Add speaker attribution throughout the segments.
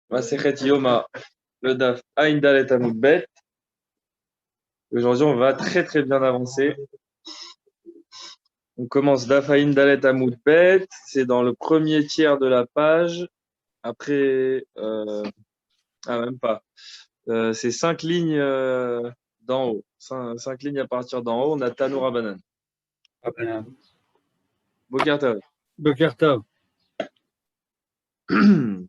Speaker 1: Masechet Yoma, le Daf Ain Dalet Amud Bet. Aujourd'hui, on va très très bien avancer. On commence Daf Ain Dalet Amud Bet. C'est dans le premier tiers de la page. Après, même pas. C'est 5 lignes d'en haut. 5 lignes à partir d'en haut. On a Tanoura Rabbanan. Boker Tov.
Speaker 2: Boker Tov.
Speaker 1: Oui,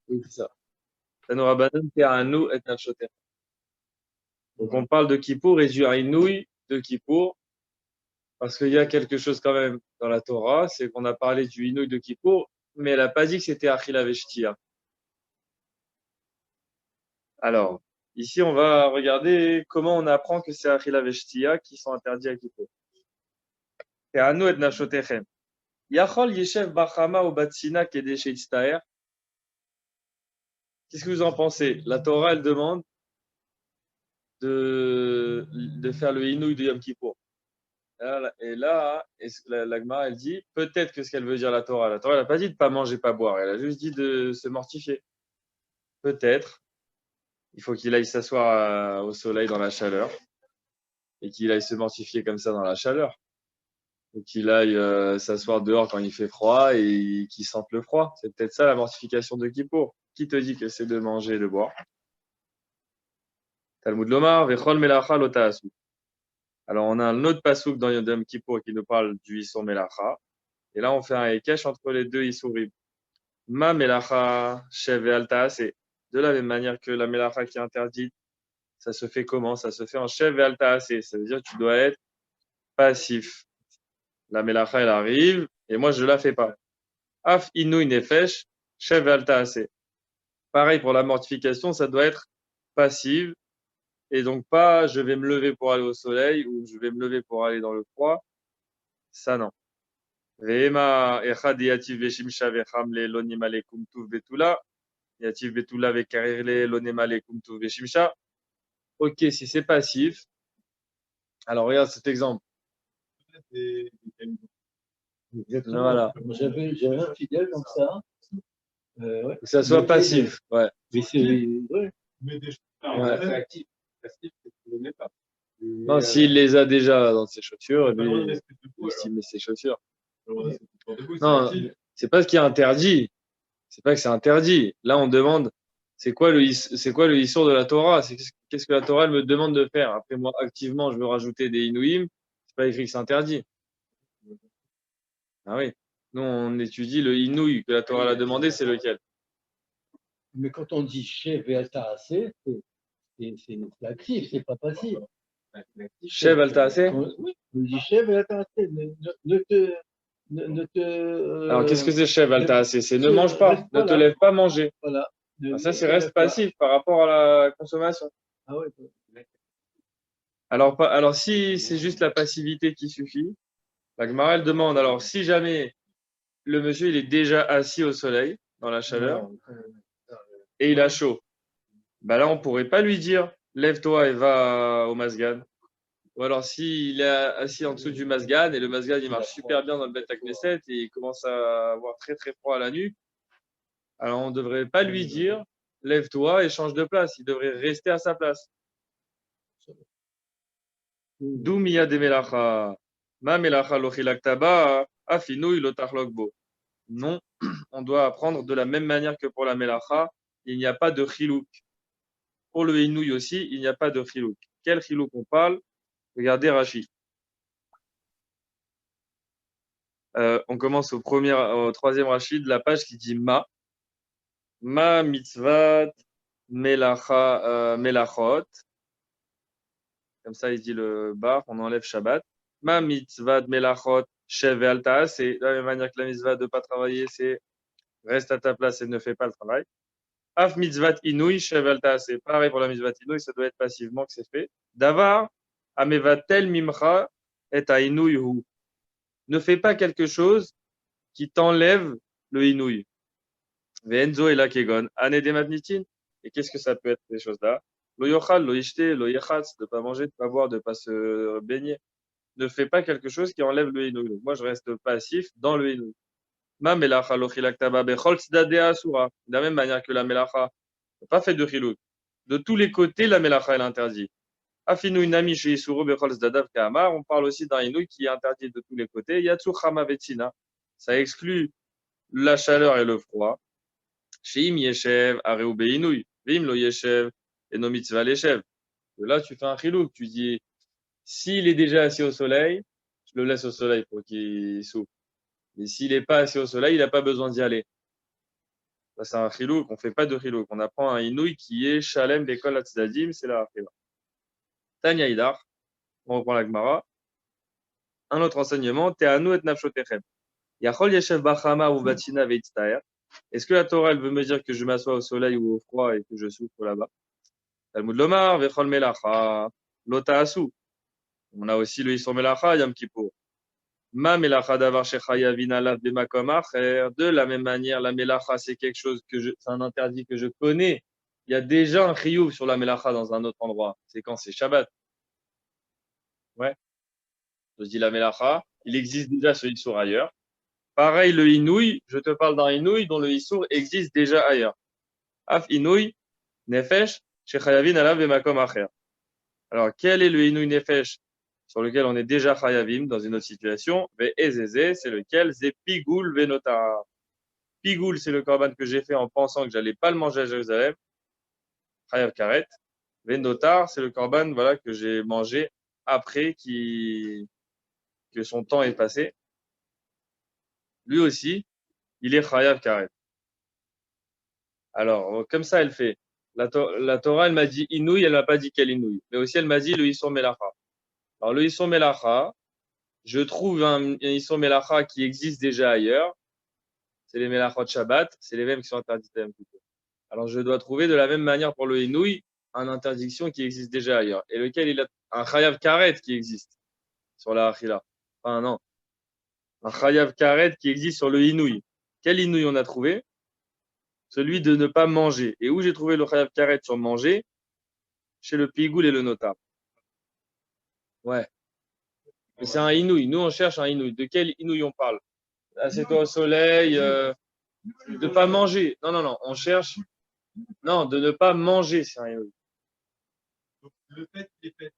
Speaker 1: c'est ça. Tanoura Rabbanan, Teranu et Nafshoter. Donc on parle de Kippour et du Haïnouï de Kippour. Parce qu'il y a quelque chose quand même dans la Torah, c'est qu'on a parlé du Inouï de Kippour, mais elle n'a pas dit que c'était Achila Veshtia. Alors, ici, on va regarder comment on apprend que c'est Achila Veshtia qui sont interdits à Kippour. Et Anu et Nashotechem. Yachol Yeshev Bachama ou Batsina Kedeshe Itztaer. Qu'est-ce que vous en pensez? La Torah, elle demande de faire le Inouï de Yom Kippour. Et là, la Gemara, elle dit, peut-être que ce qu'elle veut dire la Torah elle n'a pas dit de ne pas manger, pas boire, elle a juste dit de se mortifier. Peut-être, il faut qu'il aille s'asseoir au soleil dans la chaleur et qu'il aille se mortifier comme ça dans la chaleur. Ou qu'il aille s'asseoir dehors quand il fait froid et qu'il sente le froid. C'est peut-être ça la mortification de Kippour. Qui te dit que c'est de manger et de boire? Talmud Lomar, Vechol Melacha Lotaasu. Alors, on a un autre pasouk dans Yom Kippour qui nous parle du Issur Melacha. Et là, on fait un Ekech entre les deux Issurim. Ma Melacha Shev et Altaase. De la même manière que la Melacha qui est interdite, ça se fait comment? Ça se fait en Shev et Altaase. Ça veut dire que tu dois être passif. La Melacha, elle arrive, et moi, je ne la fais pas. Af Inouï Nefesh, Shev et Altaase. Pareil pour la mortification, ça doit être passive. Et donc, pas je vais me lever pour aller au soleil ou je vais me lever pour aller dans le froid. Ça, non. Ve'ema echad yativ veshimsha vechamle lonimale kumtuv betula. Yativ betula vekarirle lonemale kumtuv veshimsha. Ok, si c'est passif. Alors, regarde cet exemple.
Speaker 2: Exactement.
Speaker 1: Voilà.
Speaker 2: J'avais un fidèle comme ça.
Speaker 1: Que ça soit passif. Ouais.
Speaker 2: Mais c'est ouais.
Speaker 1: Actif. Passif, tu ne le mets pas. Non, s'il les a déjà dans ses chaussures, lui, il met ses chaussures. Non, c'est pas ce qui est interdit. C'est pas que c'est interdit. Là, on demande, c'est quoi le Issour de la Torah? Qu'est-ce que la Torah elle me demande de faire? Après, moi, activement, je veux rajouter des Inouïm. C'est pas écrit que c'est interdit. Ah oui. Nous, on étudie le Inouï que la Torah l'a demandé, c'est lequel?
Speaker 2: Mais quand on dit chef et altaase, c'est actif, c'est pas passif.
Speaker 1: Chev Altaase?
Speaker 2: Oui, on dit chef et altaase. Ne te,
Speaker 1: Alors, qu'est-ce que c'est Chev Altaase? C'est ne mange pas, ne te lève pas manger.
Speaker 2: Voilà.
Speaker 1: Alors, ça, c'est reste passif par rapport à la consommation.
Speaker 2: Ah ouais.
Speaker 1: Alors si c'est juste la passivité qui suffit, la Gemara elle demande, alors si jamais le monsieur il est déjà assis au soleil, dans la chaleur, et il a chaud, bah là on pourrait pas lui dire, lève-toi et va au Masgan. Ou alors s'il est assis en dessous du Masgan, et le Masgan il marche super bien dans le Beth Knesset, et il commence à avoir très très froid à la nuque, alors on ne devrait pas lui dire, lève-toi et change de place, il devrait rester à sa place. D'où miya de melacha. Ma melacha lochilaktaba, afinouy lotachlokbo. Non, on doit apprendre de la même manière que pour la melacha. Il n'y a pas de chilouk. Pour le inouï aussi, il n'y a pas de chilouk. Quel chilouk on parle? Regardez Rashi. On commence au troisième Rashi de la page qui dit Ma. Ma mitzvat melacha, melachot. Comme ça, il dit le bar, on enlève Shabbat. Ma mitzvah de melachot shev et alta, c'est de la même manière que la mitzvah de ne pas travailler, c'est reste à ta place et ne fais pas le travail. Af mitzvah inouï shev alta, c'est pareil pour la mitzvah inouï, ça doit être passivement que c'est fait. Davar, amevatel mimcha et a inouï hu. Ne fais pas quelque chose qui t'enlève le inouï. Ve'enzo et la kegon, ane de matnitin. Et qu'est-ce que ça peut être ces choses-là? Lo yochal, lo ishte, lo yechatz, de ne pas manger, de ne pas boire, de ne pas se baigner. Ne fais pas quelque chose qui enlève le inouï. Donc moi, je reste passif dans le inouï. Ma melacha lo chilaktaba bechol tzadei asura. De la même manière que la melacha n'a pas fait de chiluk. De tous les côtés, la melacha est interdite. Afinu inami chez Isuru bechol tzadav kaamar. On parle aussi d'un inouï qui est interdit de tous les côtés. Yatsu chama vetina. Ça exclut la chaleur et le froid. Sheim yeshev areu beinouï. Vim lo yeshev et no mitzvah leshev. Là, tu fais un chiluk. Tu dis, s'il est déjà assis au soleil, je le laisse au soleil pour qu'il souffre. Et s'il n'est pas assis au soleil, il n'a pas besoin d'y aller. Ça, c'est un chilouk. On ne fait pas de chilouk. On apprend un inouï qui est shalem d'école atzidadim, c'est la achila. Tanya Idar, on reprend la Gemara. Un autre enseignement, Te'anu et nafshotechem. Yachol yeshev bachama ou batina veitztaer. Est-ce que la Torah, elle veut me dire que je m'assois au soleil ou au froid et que je souffre là-bas? Talmud lomar, vechol melacha, lota asu. On a aussi le Isor melacha, Yom Kippour. Ma melacha davar shechayavin alav bemakom acher. De la même manière, la melacha, c'est quelque chose c'est un interdit que je connais. Il y a déjà un chiyuv sur la melacha dans un autre endroit. C'est quand c'est Shabbat. Ouais. Je dis la melacha, il existe déjà ce issour ailleurs. Pareil, le inouï, je te parle d'un inouï dont le issour existe déjà ailleurs. Af inouï, nefesh, shechayavin alav bemakom acher. Alors, quel est le inouï nefesh sur lequel on est déjà chayavim dans une autre situation? Ve'ezeze, c'est lequel? C'est pigoul venota. Pigoul, c'est le korban que j'ai fait en pensant que j'allais pas le manger à Jérusalem. Chayav karet. Venotar, c'est le korban, voilà, que j'ai mangé après que son temps est passé. Lui aussi, il est chayav karet. Alors, comme ça, elle fait. La Torah, elle m'a dit inouï, elle m'a pas dit quel inouï. Mais aussi, elle m'a dit le isson melacha. Alors, le isson melacha, je trouve un isson melacha qui existe déjà ailleurs. C'est les melachot Shabbat, c'est les mêmes qui sont interdits à Yom Kippour. Alors, je dois trouver de la même manière pour le inouï une interdiction qui existe déjà ailleurs. Et lequel il a un chayav karet qui existe sur la achila. Enfin, non. Un chayav karet qui existe sur le inouï. Quel inouï on a trouvé? Celui de ne pas manger. Et où j'ai trouvé le chayav karet sur manger? Chez le pigoul et le nota. Ouais. Mais c'est un inouï. Nous, on cherche un inouï. De quel inouï on parle? Assieds-toi au soleil, de pas manger. Non, non, non. On cherche. Non, de ne pas manger, c'est un inouï.
Speaker 3: Donc, le fait qu'il ait fait,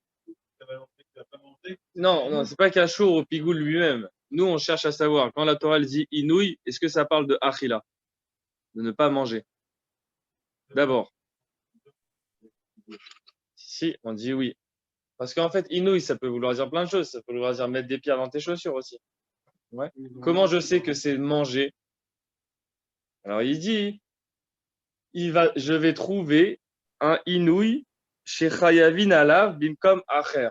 Speaker 3: ça va montrer qu'il n'a pas mangé.
Speaker 1: Non, non, c'est pas Kachour au pigoul lui-même. Nous, on cherche à savoir, quand la Torah dit inouï, est-ce que ça parle de achila, de ne pas manger? D'abord. Si, on dit oui. Parce qu'en fait, inouï, ça peut vouloir dire plein de choses. Ça peut vouloir dire mettre des pierres dans tes chaussures aussi. Ouais. Comment je sais que c'est manger? Alors, il dit, je vais trouver un inouï chez Chayavin alav bimkom acher.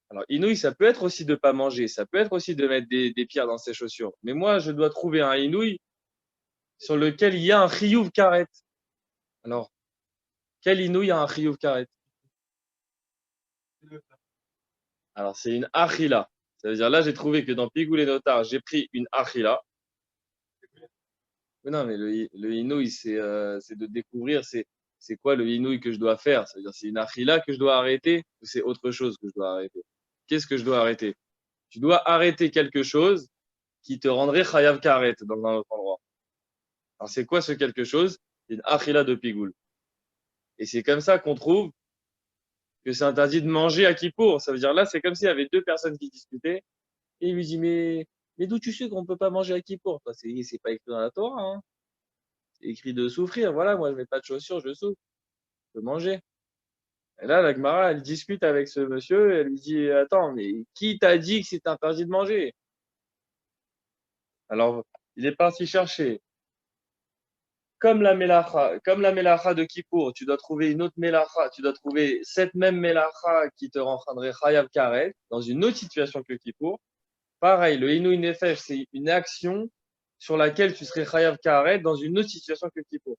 Speaker 1: Alors, inouï, ça peut être aussi de ne pas manger, ça peut être aussi de mettre des pierres dans ses chaussures. Mais moi, je dois trouver un inouï sur lequel il y a un chiyuv karet. Alors, quel inouï a un chiyuv karet? Alors, c'est une achila. Ça veut dire, là, j'ai trouvé que dans Pigoul et Notar, j'ai pris une achila. Mais non, mais le inouï, c'est de découvrir, c'est quoi le inouï que je dois faire? Ça veut dire, c'est une achila que je dois arrêter ou c'est autre chose que je dois arrêter? Qu'est-ce que je dois arrêter? Tu dois arrêter quelque chose qui te rendrait chayav karet dans un autre endroit. Alors, c'est quoi ce quelque chose? C'est une achila de Pigoul. Et c'est comme ça qu'on trouve que c'est interdit de manger à Kippour. Ça veut dire là, c'est comme s'il y avait deux personnes qui discutaient. Et il lui dit, mais d'où tu sais qu'on ne peut pas manger à Kippour? Enfin, c'est pas écrit dans la Torah. Hein. C'est écrit de souffrir. Voilà, moi, je mets pas de chaussures, je souffre. Je peux manger. Et là, la Gemara, elle discute avec ce monsieur. Et elle lui dit, attends, mais qui t'a dit que c'est interdit de manger? Alors, il est parti chercher. Comme la melacha de Kippour, tu dois trouver une autre melacha, tu dois trouver cette même melacha qui te rendrait chayav karet dans une autre situation que Kippour. Pareil, le inouï nefesh, c'est une action sur laquelle tu serais chayav karet dans une autre situation que Kippour.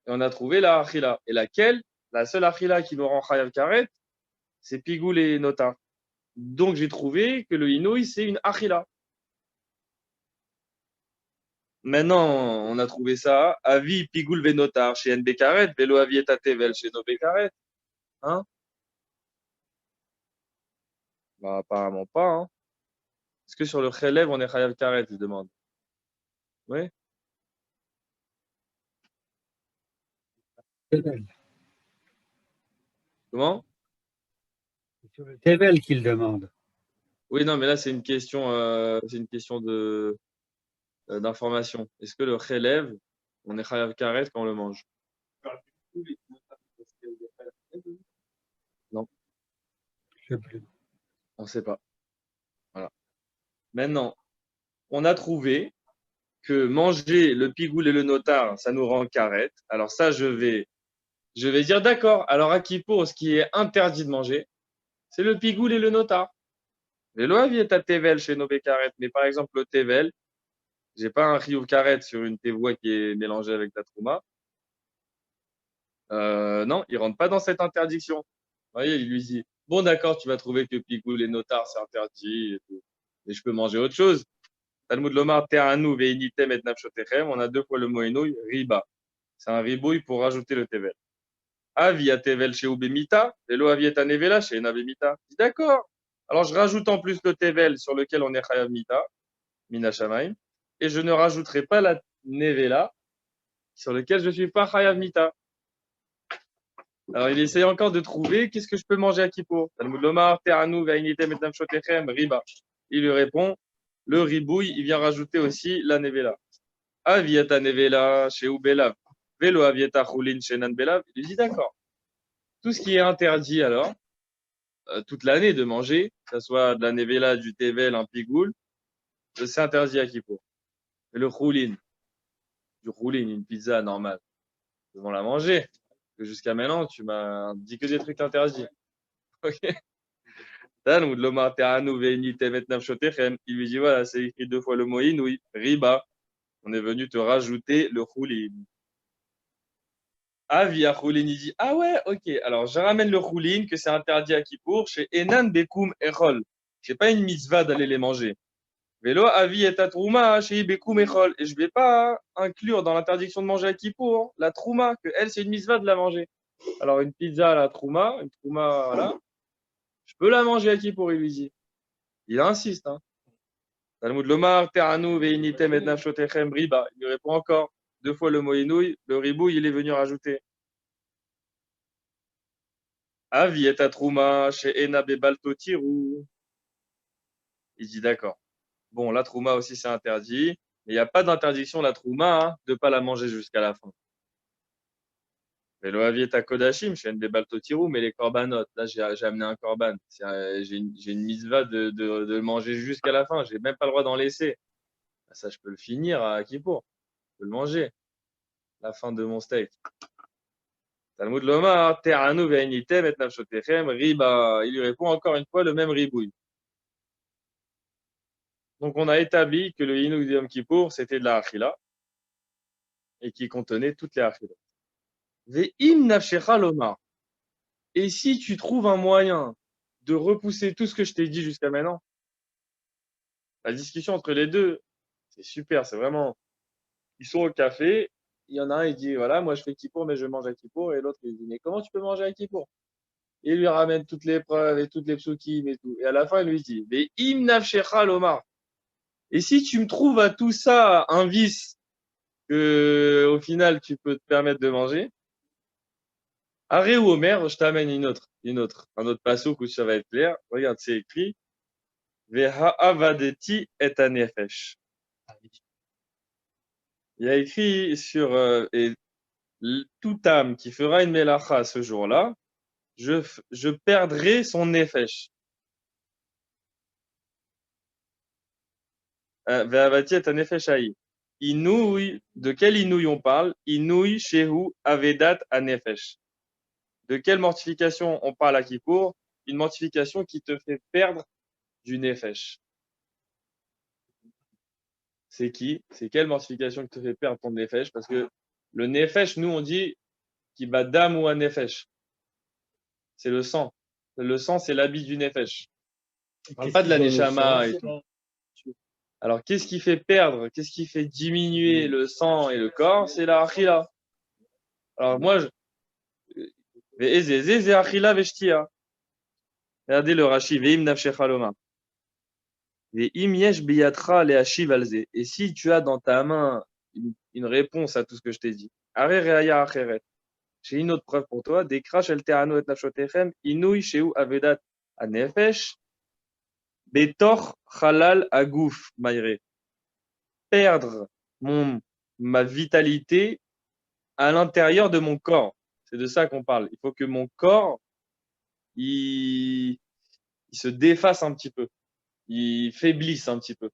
Speaker 1: Et on a trouvé la achila. Et laquelle? La seule achila qui nous rend chayav karet, c'est pigoul et nota. Donc j'ai trouvé que le inouï, c'est une achila. Maintenant, on a trouvé ça. Avi, pigoul, venotar, chez NB Karet, vélo avi et tevel chez Nobé Karet. Hein? Bah, apparemment pas. Hein. Est-ce que sur le Khelev, on est Chayav Karet, je demande? Ouais.
Speaker 4: Tevel.
Speaker 1: Comment?
Speaker 4: C'est sur le Tevel qu'il demande.
Speaker 1: Oui, non, mais là, c'est une question d'information. Est-ce que le chélève, on est chayav karet quand on le mange? Non,
Speaker 4: Je sais plus.
Speaker 1: on ne sait pas. Voilà. Maintenant, on a trouvé que manger le pigoule et le notar, ça nous rend karet. Alors ça, je vais dire d'accord. Alors à Kippour, ce qui est interdit de manger, c'est le pigoule et le notar. Le loav est à tevel chez Nobé karet, mais par exemple le tevel, j'ai pas un chiyuv karet sur une tevoie qui est mélangée avec la trouma. Non, il rentre pas dans cette interdiction. Vous voyez, il lui dit, bon d'accord, tu vas trouver que pigoule et notar, c'est interdit et tout. Mais je peux manger autre chose. Talmud Lomar, Te'anu ve'initem et nafshotechem. On a deux fois le mot enouï, riba. C'est un ribouille pour rajouter le tevel. Avi a tevel chez ubemita, velo avi et anevela chez enavemita. D'accord. Alors je rajoute en plus le tevel sur lequel on est chayav mita, mina shamaim, et je ne rajouterai pas la nevela sur lequel je suis pas chayav mita. Alors il essaye encore de trouver qu'est-ce que je peux manger à Kippour. Talmud Lomar, Te'anu ve'initem et nafshotechem, riba. Il lui répond, le ribouille, il vient rajouter aussi la nevela. Avieta nevela chez Ubelav. Velo avieta choulin chez Nanbelav. Il dit d'accord. Tout ce qui est interdit alors, toute l'année de manger, que ce soit de la nevela, du tevel, un pigoule, c'est interdit à Kippour. Et le choulin, du choulin, une pizza normale, ils vont la manger. Jusqu'à maintenant, tu m'as dit que des trucs interdits. Ok. Il lui dit voilà, c'est écrit deux fois le mot inouï, riba. On est venu te rajouter le choulin. Via Choulin, il dit ah ouais, ok. Alors je ramène le Choulin que c'est interdit à Kippour chez Enan Bekoum Echol. C'est pas une mitzvah d'aller les manger. Vélo avi et ta trouma chez Bekoum Echol. Et je vais pas inclure dans l'interdiction de manger à Kippour la trouma, que elle c'est une mitzvah de la manger. Alors une pizza à la trouma, une trouma, voilà. Je peux la manger à Kippour, il lui dit. Il insiste, hein. Talmud Lomar, Teranu, Veinitem et Nafshotechem, Riba. Il lui répond encore. Deux fois le mot inouï, le ribou, il est venu rajouter. Avi et trouma chez Ena Bebalto Tirou. Il dit d'accord. Bon, la trouma aussi c'est interdit, mais il n'y a pas d'interdiction la trouma hein, de ne pas la manger jusqu'à la fin. Mais le avi et kodashim chez Ena Bebalto Tirou, mais les corbanotes, là j'ai amené un corban. J'ai une mitzvah de le manger jusqu'à la fin. J'ai même pas le droit d'en laisser. Ça, je peux le finir à Kippour. Je peux le manger. La fin de mon steak. Talmud Lomar, Te'anu ve'enitem et nafshotechem, riba. Il lui répond encore une fois le même ribouille. Donc, on a établi que le Inouï de Yom Kippour, c'était de la Achila et qui contenait toutes les Achilas. Ve'im nafshecha lomar. Et si tu trouves un moyen de repousser tout ce que je t'ai dit jusqu'à maintenant, la discussion entre les deux, c'est super, c'est vraiment. Ils sont au café, il y en a un, il dit voilà, moi je fais Kippour, mais je mange à Kippour, et l'autre, il dit mais comment tu peux manger à Kippour? Et il lui ramène toutes les preuves et toutes les psukim et tout. Et à la fin, il lui dit ve'im nafshecha lomar. Et si tu me trouves à tout ça un vice que au final tu peux te permettre de manger. Arrêt ou Omer, je t'amène un autre passouk où ça va être clair. Regarde, c'est écrit Veha avadeti et anefesh. Il y a écrit sur et toute âme qui fera une melacha ce jour-là, je perdrai son nefesh. Vehavati et anefesh haï. Inouï, de quel inouï on parle? Inouï shehu avedat anefesh. De quelle mortification on parle à Kippour? Une mortification qui te fait perdre du nefesh. C'est qui? C'est quelle mortification qui te fait perdre ton nefesh? Parce que le nefesh, nous, on dit qui bat dam ou un nefesh. C'est le sang. Le sang, c'est l'habit du nefesh. On parle pas de la neshama et tout. Alors, qu'est-ce qui fait perdre? Qu'est-ce qui fait diminuer le sang et le corps? C'est la achila. Alors, moi, regardez le Rashi, veim nafshecha loma. Et im yesh biyatra le'ashiv al ze. Et si tu as dans ta main une réponse à tout ce que je t'ai dit, are reaya acheret. J'ai une autre preuve pour toi. Dekra shel te'ano et nafshotechem inui sheu avedat anefesh betor halal agouf maire. Perdre ma vitalité à l'intérieur de mon corps. C'est de ça qu'on parle. Il faut que mon corps, il se défasse un petit peu. Il faiblisse un petit peu.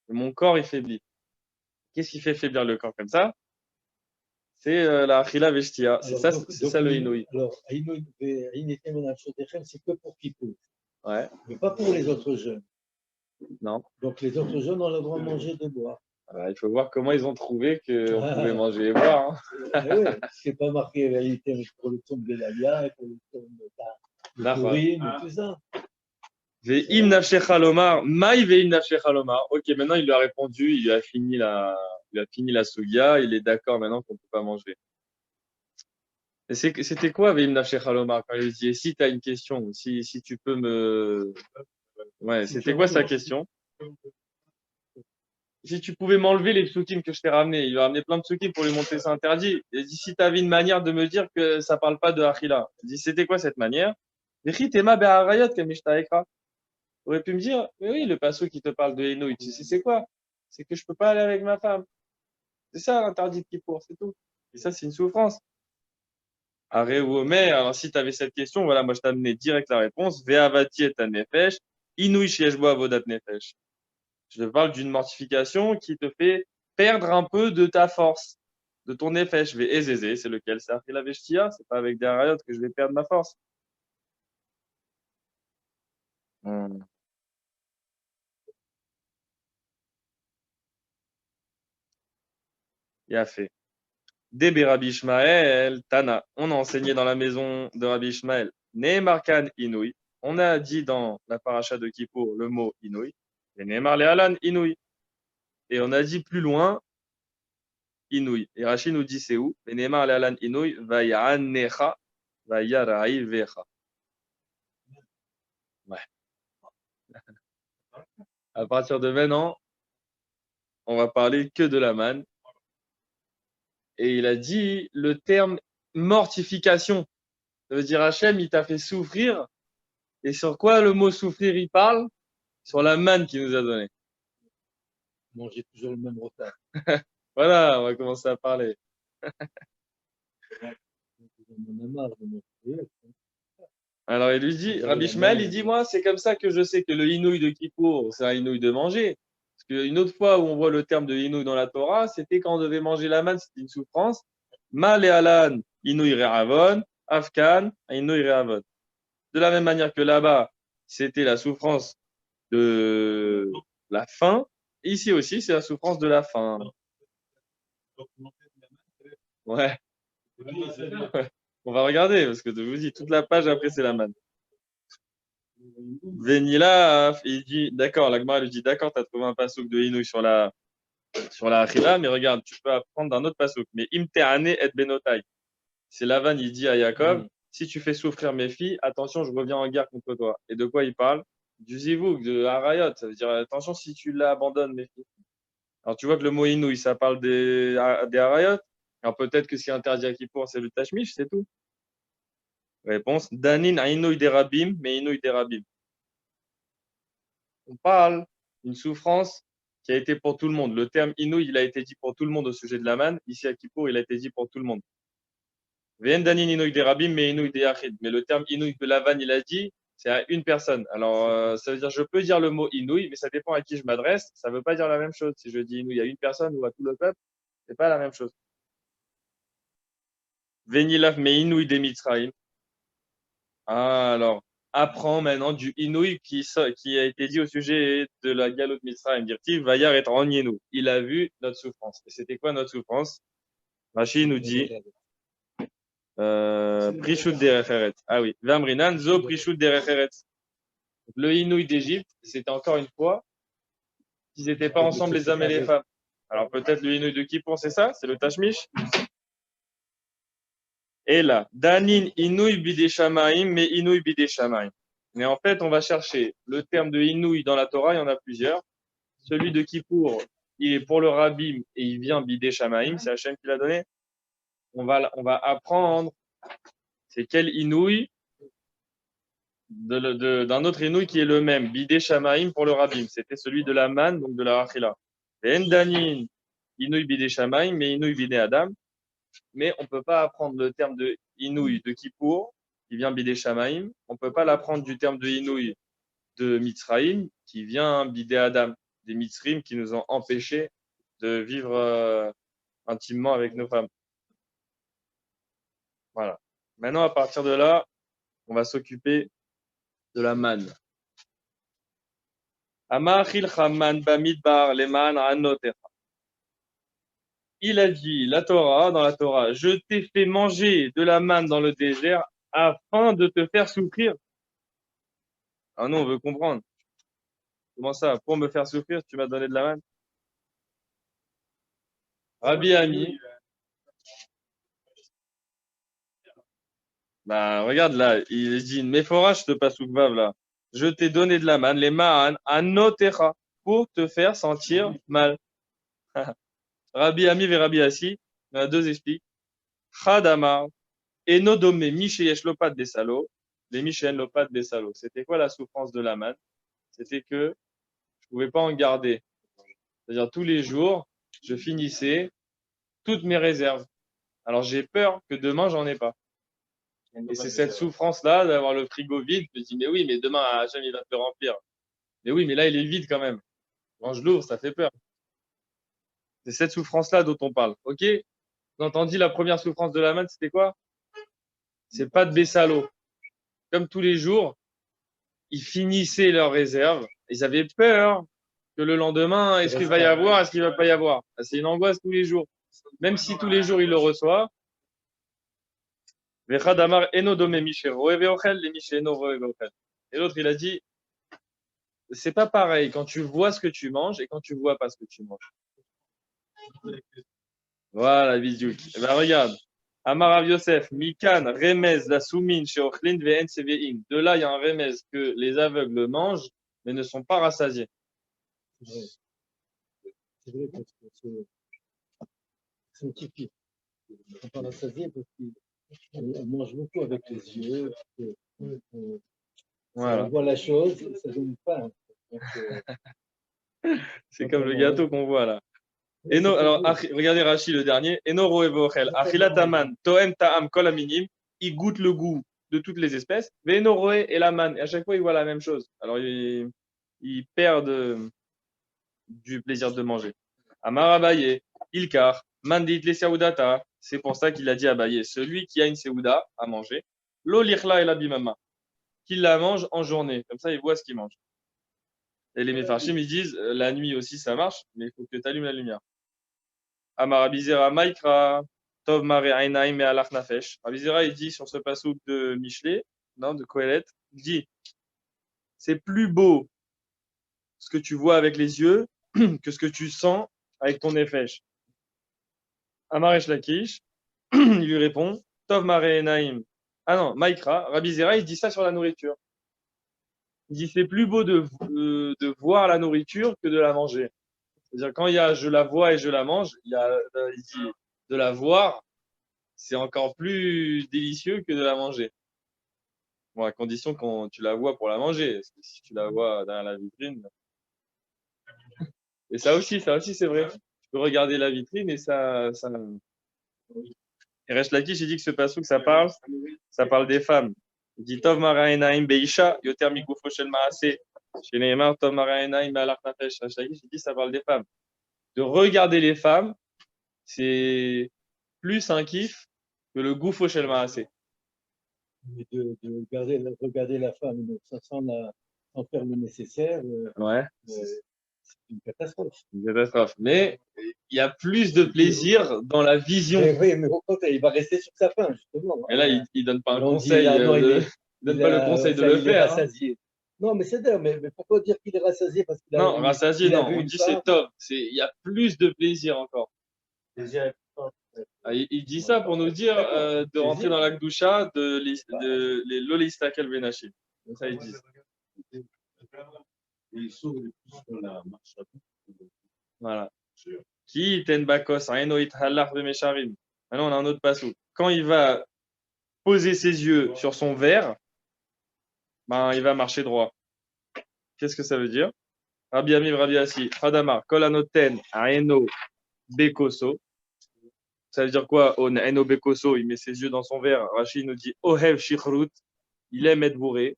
Speaker 1: Mon corps, il faiblit. Qu'est-ce qui fait faiblir le corps comme ça? C'est la achila veshtia. C'est ça, c'est ça le inouï.
Speaker 2: Alors, c'est que pour Kippour,
Speaker 1: Ouais,
Speaker 2: mais pas pour les autres jeunes.
Speaker 1: non.
Speaker 2: Donc, les autres jeunes ont le droit de manger et de boire.
Speaker 1: Il faut voir comment ils ont trouvé qu'on pouvait manger et boire. Hein.
Speaker 2: Oui, c'est pas marqué réalité pour le tombe de l'Alia et pour le tombe de Purim et tout ça.
Speaker 1: Ve'im nafshecha lomar, maï ve'im nafshecha lomar. Ok, maintenant il lui a répondu, il a fini la sugia, il est d'accord maintenant qu'on ne peut pas manger. Et c'était quoi ve'im nafshecha lomar quand il dit, et si tu as une question, si tu peux me. Ouais, c'était quoi sa question? Si tu pouvais m'enlever les psukim que je t'ai ramenés, il lui a ramené plein de psukim pour lui montrer ça interdit. Il dit, si tu avais une manière de me dire que ça parle pas de Achila. Il dit, c'était quoi cette manière? Tu aurais pu me dire, mais oui, le passo qui te parle de Hénouï, tu sais c'est quoi? C'est que je peux pas aller avec ma femme. C'est ça l'interdit de Kippour, c'est tout. Et ça, c'est une souffrance. Aré ou Omer, alors si tu avais cette question, voilà, moi je t'ai amené direct la réponse. Ve'avati et nefesh, Inouï shieshbo avodat nefesh. Je te parle d'une mortification qui te fait perdre un peu de ta force, de ton nefesh. Ve'ezeze, c'est lequel? C'est Achila Veshtia, c'est pas avec des harayot que je vais perdre ma force. Il a fait. Débé Rabbi Ishmael, Tana. On a enseigné dans la maison de Rabbi Ishmael. Neemarkan Inouï. On a dit dans la paracha de Kippour le mot Inouï. Et Neemar Lealan Inouï. Et on a dit plus loin Inouï. Et Rashi nous dit c'est où? Et Neemar Lealan Inouï. Vayanecha. Vayaraïvecha. Ouais. À partir de maintenant, on va parler que de la manne. Et il a dit le terme mortification. Ça veut dire Hachem, il t'a fait souffrir. Et sur quoi le mot souffrir, il parle? Sur la manne qu'il nous a donnée.
Speaker 2: Manger toujours le même repas.
Speaker 1: Voilà, on va commencer à parler. Alors, il lui dit, Rabbi Ishmael, il dit, moi, c'est comme ça que je sais que le inouï de Kippour, c'est un inouï de manger. Parce qu'une autre fois où on voit le terme de inouï dans la Torah, c'était quand on devait manger la manne, c'était une souffrance. Mal et alan, inouï re'avon, afkan, inouï re'avon. De la même manière que là-bas, c'était la souffrance de la faim. Ici aussi, c'est la souffrance de la faim. Ouais. On va regarder, parce que je vous dis, toute la page après, c'est la manne. Vénila, il dit, d'accord, l'Agmara lui dit, d'accord, tu as trouvé un pasouk de Inouï sur la Achila, mais regarde, tu peux apprendre d'un autre pasouk. Mais imteane et benotai. C'est Lavan, il dit à Jacob, si tu fais souffrir mes filles, attention, je reviens en guerre contre toi. Et de quoi il parle? Du zivouk, de Harayot. Ça veut dire, attention, si tu l'abandonnes, mes filles. Alors, tu vois que le mot Inouï, ça parle des Harayot. Alors, peut-être que ce qui est interdit à Kippour, c'est le Tashmish, c'est tout. Réponse, Danin a Inouï des Rabim, mais Inouï des Rabim. On parle d'une souffrance qui a été pour tout le monde. Le terme Inouï, il a été dit pour tout le monde au sujet de la manne. Ici, à Kippour, il a été dit pour tout le monde. Vien Danin Inouï des Rabim, mais Inouï des Yachid. Mais le terme Inouï que Lavan, il a dit, c'est à une personne. Alors, ça veut dire, je peux dire le mot Inouï, mais ça dépend à qui je m'adresse. Ça ne veut pas dire la même chose. Si je dis Inouï à une personne ou à tout le peuple, c'est pas la même chose. Vénilaf, mais Inouï des Mitzraïm. Ah, alors, apprends maintenant du Inouï qui a été dit au sujet de la galoute Mitzrayim. Dire-t-il, Vayar et nous. Il a vu notre souffrance. Et c'était quoi notre souffrance? Rachid nous dit, Prishut derecheret. Ah oui, Vamrinan, zo Prishut derecheret. Le Inouï d'Égypte, c'était encore une fois qu'ils n'étaient pas ensemble les hommes et les femmes. Alors peut-être le Inouï de Kippour, c'est ça? C'est le Tashmish? Et là, Danin Inouï bideshamaim, mais Inouï bideshamaim. Mais en fait, on va chercher le terme de Inouï dans la Torah, il y en a plusieurs. celui de Kippour, il est pour le Rabbim et il vient Bidé Shamaïm, c'est Hachem qui l'a donné. On va apprendre c'est quel Inouï d'un autre Inouï qui est le même. Bidé Shamaïm pour le Rabbim. C'était celui de la Man, donc de la Rachila. Et Endanin, Inouï Bidé Shamaïm, mais Inouï Bidé Adam. Mais on ne peut pas apprendre le terme de Inouï de Kippour, qui vient Bidé Shamaïm. On ne peut pas l'apprendre du terme de Inouï de Mitzraïm, qui vient Bidé Adam. Des Mitzrim qui nous ont empêchés de vivre intimement avec nos femmes. Voilà. Maintenant, à partir de là, on va s'occuper de la manne. Il a dit, la Torah, dans la Torah, je t'ai fait manger de la manne dans le désert afin de te faire souffrir. Ah non, on veut comprendre. Comment ça? Pour me faire souffrir, tu m'as donné de la manne? Rabbi Ami. Bah, regarde là, il dit, Méphorach de Pasuk Vav là. Je t'ai donné de la manne, les ma'an, anotecha, pour te faire sentir mal. Rabbi Ami et Rabbi Assi, il y en a deux expliques. Chadamar, Enodomé, Mishéyesh Lopat des salauds, les Mishéen Lopat des salauds. C'était quoi la souffrance de la manne? C'était que je pouvais pas en garder. C'est-à-dire tous les jours, je finissais toutes mes réserves. Alors j'ai peur que demain j'en ai pas. Et c'est cette souffrance-là d'avoir le frigo vide. Je me dis, mais oui, mais demain, Hachem, il va te le remplir. Mais oui, mais là, il est vide quand même. Quand je l'ouvre, ça fait peur. C'est cette souffrance-là dont on parle. OK? Vous entendez la première souffrance de la manne, c'était quoi? C'est pas de Bessalo. Comme tous les jours, ils finissaient leurs réserves. Ils avaient peur que le lendemain, est-ce qu'il va y avoir, est-ce qu'il va pas y avoir? C'est une angoisse tous les jours. Même si tous les jours, il le reçoit. Et l'autre, il a dit, c'est pas pareil quand tu vois ce que tu manges et quand tu vois pas ce que tu manges. Voilà, bisouk. Eh ben, regarde. Amar Rav Yosef, Mikan, Remez, la Soumine, chez Ochlin, VN, CVIN. De là, il y a un Remez que les aveugles mangent, mais ne sont pas rassasiés.
Speaker 2: C'est vrai. C'est vrai parce que c'est scientifique. On ne pas rassasié parce qu'on mange beaucoup avec les yeux.
Speaker 1: Voilà.
Speaker 2: On voit la chose, ça donne faim. Donc,
Speaker 1: C'est comme le gâteau qu'on voit là. Eno, alors, regardez Rachi le dernier. Eno roevochel. Achilataman, toem ta'am kol aminim. Il goûte le goût de toutes les espèces. Veno roe et la man. Et à chaque fois, il voit la même chose. Alors, il perd du plaisir de manger. Amar Abaye, Ilkar, Mandit le Seoudata. C'est pour ça qu'il a dit à Abaye, celui qui a une Seouda à manger, lo lichla et la bimama. Qu'il la mange en journée. Comme ça, il voit ce qu'il mange. Et les Mefarshim, ils disent, la nuit aussi, ça marche, mais il faut que tu allumes la lumière. Amar Abizera Maikra, Tov Mare Ainaim et Alach Nafesh. Abizera, il dit sur ce passouk de Michelet, non, de Kohelet, il dit, c'est plus beau ce que tu vois avec les yeux que ce que tu sens avec ton nefesh. Amaresh Lakish, il lui répond, Tov Mare Ainaim. Ah non, Maikra, Rabbi Zera, il dit ça sur la nourriture. Il dit, c'est plus beau de voir la nourriture que de la manger. C'est-à-dire, quand il y a je la vois et je la mange, il dit, de la voir, c'est encore plus délicieux que de la manger. Bon, à condition que tu la vois pour la manger. Parce que si tu la vois derrière la vitrine. Et ça aussi, c'est vrai. Tu peux regarder la vitrine et ça. Et Resh Lakish, il dit que ce passouk, ça parle des femmes. Il dit Tov Maraenaim Beisha, Yoter Mikufo Shel Maase. Chez Neymar, Tov Maraenaim Alach Nafesh. Resh Lakish, il dit ça parle des femmes. De regarder les femmes, c'est plus un kiff que le Goufo Shel Maase.
Speaker 2: mais regarder la femme sans faire le nécessaire,
Speaker 1: Ouais.
Speaker 2: c'est une catastrophe.
Speaker 1: Une catastrophe. Mais il y a plus de plaisir dans la vision.
Speaker 2: Mais oui, mais au contraire, il va rester sur sa faim, justement.
Speaker 1: Et là, il donne pas un
Speaker 2: On dit,
Speaker 1: conseil.
Speaker 2: non,
Speaker 1: Il donne pas le conseil de le
Speaker 2: il est
Speaker 1: faire. Hein.
Speaker 2: rassasié. Non, mais c'est d'ailleurs, mais pourquoi dire qu'il est rassasié parce qu'il a
Speaker 1: Non, rassasié,
Speaker 2: il a
Speaker 1: non.
Speaker 2: vu
Speaker 1: On
Speaker 2: une
Speaker 1: dit
Speaker 2: femme.
Speaker 1: c'est top. Il y a plus de plaisir encore.
Speaker 2: Plaisir.
Speaker 1: Ah, il dit ça pour nous dire de rentrer dans la Gdusha de l'Olistakel Benachim. Comme ça, ils disent.
Speaker 3: Et il s'ouvre plus sur la marche.
Speaker 1: Voilà. Qui ten bakos, enoit halach vemesharim. Maintenant, on a un autre passage. Quand il va poser ses yeux sur son verre, ben, il va marcher droit. Qu'est-ce que ça veut dire? Rabbi Amiv, Rabbi Assi, Hadamar, Kolanoten, Aeno, Bekoso. Ça veut dire quoi? Aeno Bekoso, il met ses yeux dans son verre. Rachid nous dit Ohev Shichrut, il aime être bourré.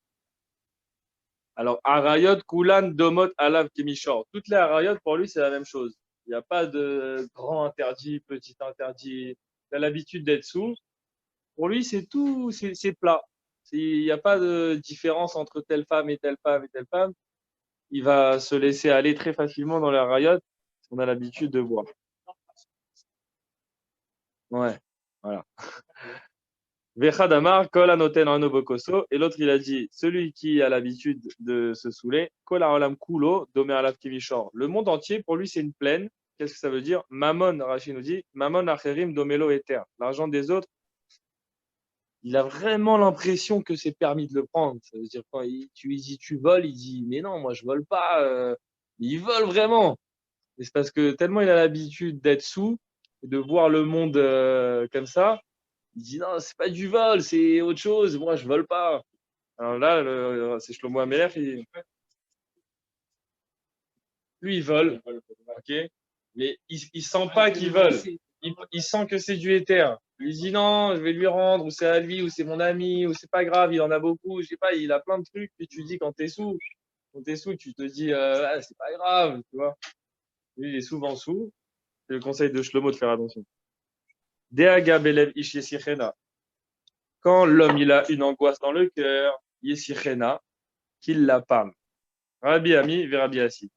Speaker 1: Alors, Arayot, Kulan, Domot, Alav, Kemishor. Toutes les Arayot, pour lui, c'est la même chose. Il n'y a pas de grand interdit, petit interdit. Il a l'habitude d'être sous. Pour lui, c'est tout, c'est plat. Il n'y a pas de différence entre telle femme et telle femme et telle femme. Il va se laisser aller très facilement dans la Arayot. On a l'habitude de voir. Ouais, voilà. Vechadamar, kol anoten ano bokoso. Et l'autre, il a dit, celui qui a l'habitude de se saouler, kol haolam kulo, domer alav kivishor. Le monde entier, pour lui, c'est une plaine. Qu'est-ce que ça veut dire? Mammon, Rachid nous dit, Mammon acherim domelo eter. L'argent des autres, il a vraiment l'impression que c'est permis de le prendre. Ça veut dire, quand tu lui dis, tu voles, il dit, mais non, moi, je vole pas. Il vole vraiment. Et c'est parce que tellement il a l'habitude d'être sous, et de voir le monde comme ça, il dit non, c'est pas du vol, c'est autre chose. Moi, je vole pas. Alors là, c'est Shlomo Ameler, lui, il vole, ok, mais il sent pas qu'il vole. Il sent que c'est du éther. Il dit non, je vais lui rendre, ou c'est à lui, ou c'est mon ami, ou c'est pas grave, il en a beaucoup. Je sais pas, il a plein de trucs. Puis tu dis quand t'es sous, tu te dis ah, c'est pas grave, tu vois. Lui, il est souvent sous. C'est le conseil de Shlomo de faire attention. Deaga belev ish yesichena. Quand l'homme il a une angoisse dans le cœur, yesichena, qu'il la pâme. Rabbi Ami, Rabbi Assi.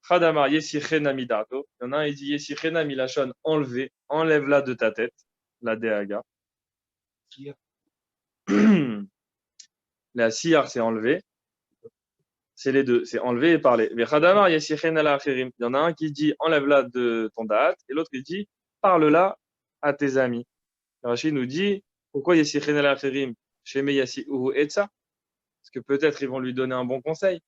Speaker 1: Khadamar yesichena midato. Il y en a un, il dit yesichena milachon, enlève-la de ta tête, la deaga. La siyar, c'est enlever. C'est les deux, c'est enlever et parler. Mais Khadamar yesichena la achirim. Il y en a un qui dit enlève-la de ton date, et l'autre qui dit parle-la à tes amis. Rachid nous dit pourquoi yesichena la achirim chez Meyasi Uhu Etza? Parce que peut-être ils vont lui donner un bon conseil.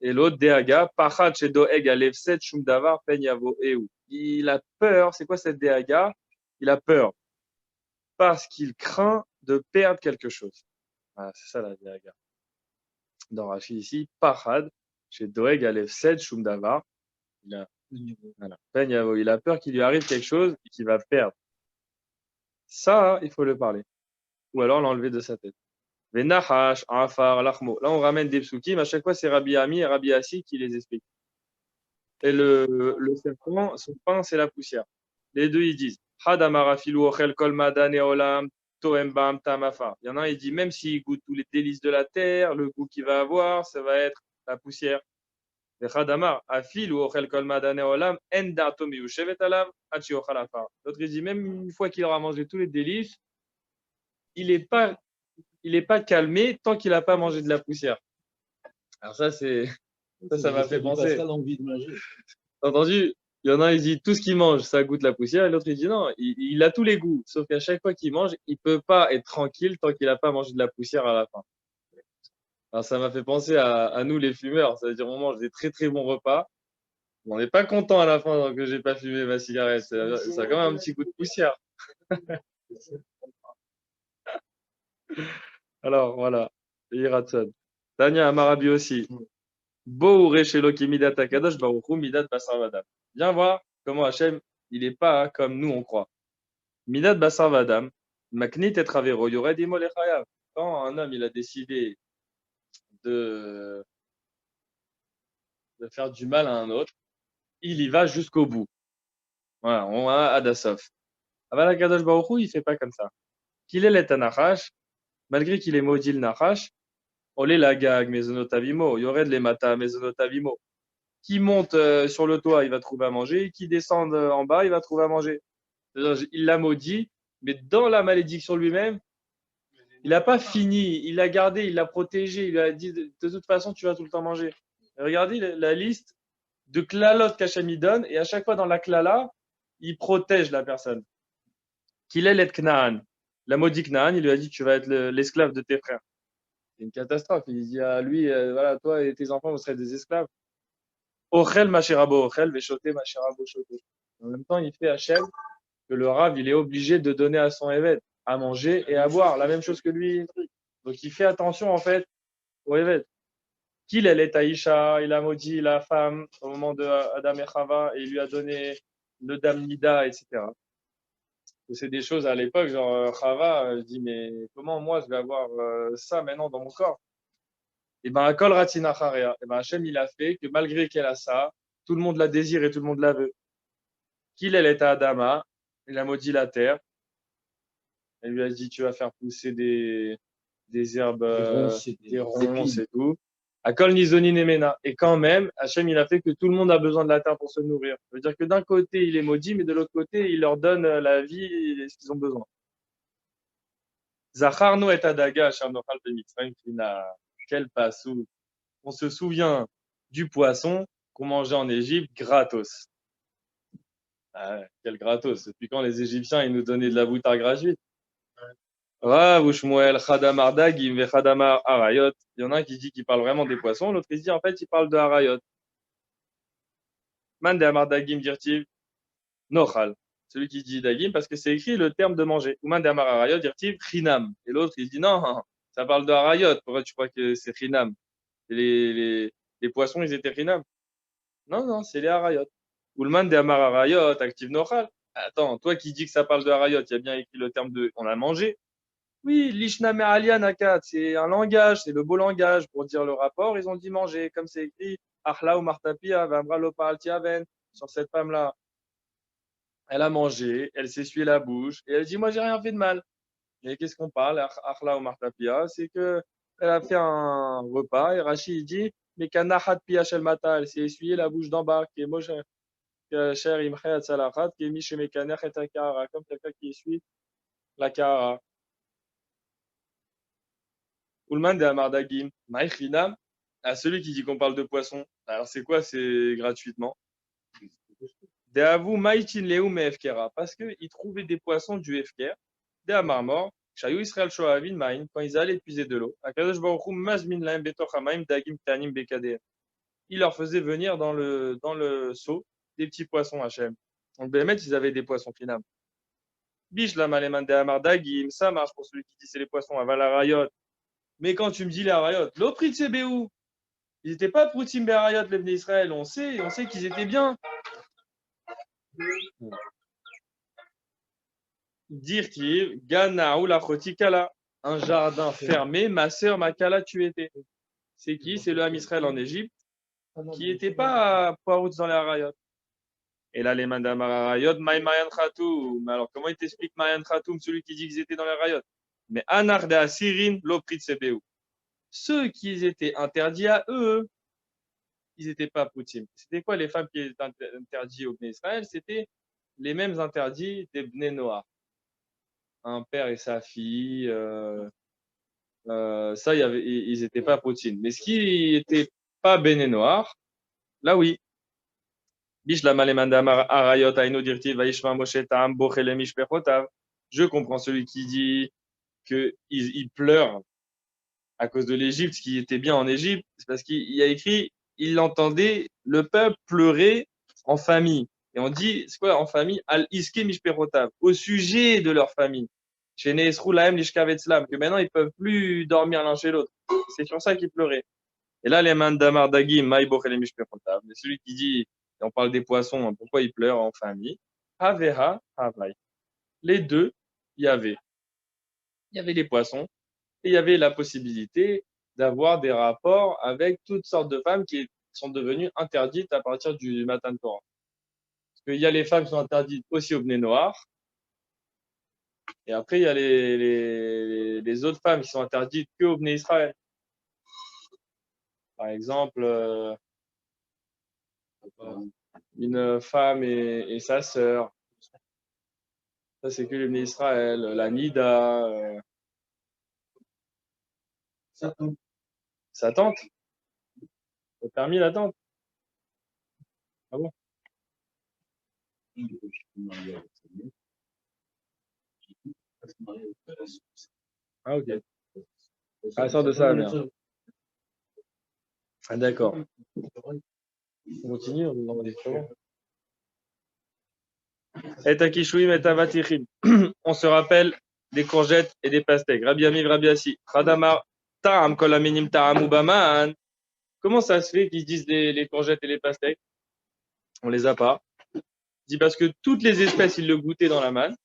Speaker 1: Et l'autre, Dehaga, Pachat chez Doeg Alevset Shumdavar Penyavo Eu. Il a peur, c'est quoi cette Dehaga? Il a peur parce qu'il craint de perdre quelque chose. Ah, c'est ça la Dehaga. Dans Rachid ici, Pachad chez Doeg Alevset Shumdavar. Voilà, Penyavo. Il a peur qu'il lui arrive quelque chose et qu'il va perdre. Ça, il faut le parler. Ou alors l'enlever de sa tête. Venahash, Afar, Lachmo. Là, on ramène des psukim. À chaque fois, c'est Rabbi Ami et Rabbi Assi qui les expliquent. Et le serpent, son pain, c'est la poussière. Les deux, ils disent Hadamara filu ochel kol madan et olam toem bam tamafa. Il y en a un, il dit même s'il goûte tous les délices de la terre, le goût qu'il va avoir, ça va être la poussière. Et Hadamar afilu ochel kol madan et olam en dato miyushevet alav achi ochal afar. L'autre, il dit même une fois qu'il aura mangé tous les délices, il n'est pas calmé tant qu'il n'a pas mangé de la poussière. Alors ça m'a fait penser. T'as entendu? Il y en a un, il dit tout ce qu'il mange, ça goûte la poussière, et l'autre, il dit non, il a tous les goûts, sauf qu'à chaque fois qu'il mange, il peut pas être tranquille tant qu'il n'a pas mangé de la poussière à la fin. Alors ça m'a fait penser à nous les fumeurs, ça veut dire on mange des très très bons repas, on n'est pas content à la fin que j'ai pas fumé ma cigarette, ça a quand même un petit goût de poussière. Alors voilà, Iratson. Tania Amarabi aussi. Viens voir comment Hachem, il n'est pas comme nous on croit. Midat Basar Vadam, Maknit et Travero, Yored Imolechayav. Quand un homme il a décidé de faire du mal à un autre, il y va jusqu'au bout. Voilà, on a Adasov. Aval Kadosh Baruch Hu, il fait pas comme ça. Qu'il est l'Etanachash, malgré qu'il est maudit le Nachash, Olé la gag, Mezonotavimo, Yored les mata, Mezonotavimo. Qui monte sur le toit, il va trouver à manger. Qui descend en bas, il va trouver à manger. C'est-à-dire, il l'a maudit, mais dans la malédiction lui-même, il n'a pas fini. Il l'a gardé, il l'a protégé. Il lui a dit de toute façon, tu vas tout le temps manger. Et regardez la liste de klalot qu'Hachem il donne, et à chaque fois dans la klala, il protège la personne. Qu'il est l'être Knaan. La maudit Knaan, il lui a dit tu vas être l'esclave de tes frères. C'est une catastrophe. Il dit à lui voilà, toi et tes enfants, vous serez des esclaves. Ochel Mashirabo Ochel, Veshote Mashirabo Shote. En même temps, il fait Hachem que le Rav, il est obligé de donner à son évêque à manger et à boire, la même chose que lui. Donc, il fait attention, en fait, au évêque. Qu'il elle est Aïcha, il a maudit la femme au moment de Adam et Chava et il lui a donné le Dam Nida, etc. C'est des choses à l'époque, genre Chava, je dis, mais comment moi je vais avoir ça maintenant dans mon corps? Et ben, Akol Ratina Charea, et ben, Hachem, il a fait que malgré qu'elle a ça, tout le monde la désire et tout le monde la veut. Qu'il elle est à Adama, il a maudit la terre, elle lui a dit, tu vas faire pousser des herbes, des ronces et tout. Akol Nizoni Nemena. Et quand même, Hachem, il a fait que tout le monde a besoin de la terre pour se nourrir. Ça veut dire que d'un côté, il est maudit, mais de l'autre côté, il leur donne la vie et ce qu'ils ont besoin. Zacharno et Adaga, Shamnochal Bemitzrayim, Kina. Quel passou. On se souvient du poisson qu'on mangeait en Égypte gratos. Ah, quel gratos. Depuis quand les Égyptiens, ils nous donnaient de la boutade gratuite? Rav Shmuel, Khadamar Dagim, ve Khadamar Arayot. Il y en a un qui dit qu'il parle vraiment des poissons, l'autre il dit en fait il parle de Arayot. Man de Amar Dagim dirtiv, Nochal. Celui qui dit Dagim parce que c'est écrit le terme de manger. Ou Man de Amar Arayot dirtiv, Chinam. Et l'autre il dit non, ça parle de Arayot. Pourquoi tu crois que c'est Chinam? Les poissons ils étaient Chinam? Non, non, c'est les Arayot. Ou le Man de Amar Arayot, active Nochal. Attends, toi qui dis que ça parle de Arayot, il y a bien écrit le terme de on a mangé. Oui, l'Ishna Me'alia Nakat, c'est un langage, c'est le beau langage. Pour dire le rapport, ils ont dit manger, comme c'est écrit, Achla ou Martapia, Vamra Lopa Altiaven, sur cette femme-là. Elle a mangé, elle s'est essuyé la bouche, et elle dit, moi, j'ai rien fait de mal. Et qu'est-ce qu'on parle, Achla ou Martapia? C'est que elle a fait un repas, et Rachid dit, mais Kanahat Pia Shel Mata, elle s'est essuyé la bouche d'en bas, qui est moche, Cher Imchet Salachat, qui est Miche Mekaner et Takara, comme quelqu'un qui essuie la Kara. Oulman de Amardagim, Maïchinam, à celui qui dit qu'on parle de poisson. Alors c'est quoi? C'est gratuitement. De Avou Maïchin Leum et Efkera, parce qu'ils trouvaient des poissons du Efker, de Amarmor, Chayou Israël Shoavin Maïn, quand ils allaient puiser de l'eau. Akadosh Baruchou Mazmin Laem Betoch Hamaim Dagim Tanim Bekader. Il leur faisait venir dans le seau des petits poissons Hachem. Donc Bémet, ils avaient des poissons finam. Biche la Maleman de Amardagim, ça marche pour celui qui dit c'est les poissons à Valarayot. Mais quand tu me dis les Arayot, l'Oprit CBU, ils n'étaient pas Proutim Berayot, les Bnei Israël. On sait qu'ils étaient bien. Dire qui Gana ou la Chotikala, un jardin fermé, ma sœur Makala, tu étais. C'est qui? C'est le Ham Israël en Égypte, qui n'était pas Poarout dans les Arayot. Et là, les Mandamar Arayot, Maï Mayan Khatoum. Alors, comment il t'explique Mayan Khatoum, celui qui dit qu'ils étaient dans les Arayot? Mais Anarda Sirin, l'Oprit CBU. Ceux qui étaient interdits à eux, ils n'étaient pas Poutim. C'était quoi les femmes qui étaient interdites au Bnei Israël? C'était les mêmes interdits des Bnei Noach. Un père et sa fille, ça, ils n'étaient pas Poutim. Mais ce qui n'était pas Bnei Noach, là oui. Je comprends celui qui dit qu'il pleure à cause de l'Égypte, ce qui était bien en Égypte, c'est parce qu'il y a écrit, il entendait le peuple pleurer en famille. Et on dit, c'est quoi en famille? Al-Iske Mishperotav, au sujet de leur famille. Chez Neesrou Lahem Lishkavetzlam, que maintenant ils peuvent plus dormir l'un chez l'autre. C'est sur ça qu'ils pleuraient. Et là, les mandamar dagim, maïboch et les Mishperotav. Mais celui qui dit, et on parle des poissons, hein, pourquoi ils pleurent en famille? Haveha, Havai. Les deux, il y avait. Il y avait les poissons, et il y avait la possibilité d'avoir des rapports avec toutes sortes de femmes qui sont devenues interdites à partir du matin de Torah. Parce qu'il y a les femmes qui sont interdites aussi au Bnei Noach, et après il y a les autres femmes qui sont interdites que au Bnei Israël. Par exemple, une femme et sa sœur, ça c'est que le Bnei Israël, la Nida, sa tante, t'as permis la tante? Ah bon? Ah ok. Ah, sort de ça, merde. Ah d'accord. On continue, on dit comment? Et akishuim et avatichim. On se rappelle des courgettes et des pastèques. Rabbi Amiv, Rabbi Assi. Khadamar, ta'am kol aminim ta'am ubaman. Comment ça se fait qu'ils disent les courgettes et les pastèques? On les a pas. Il dit parce que toutes les espèces, ils le goûtaient dans la manne.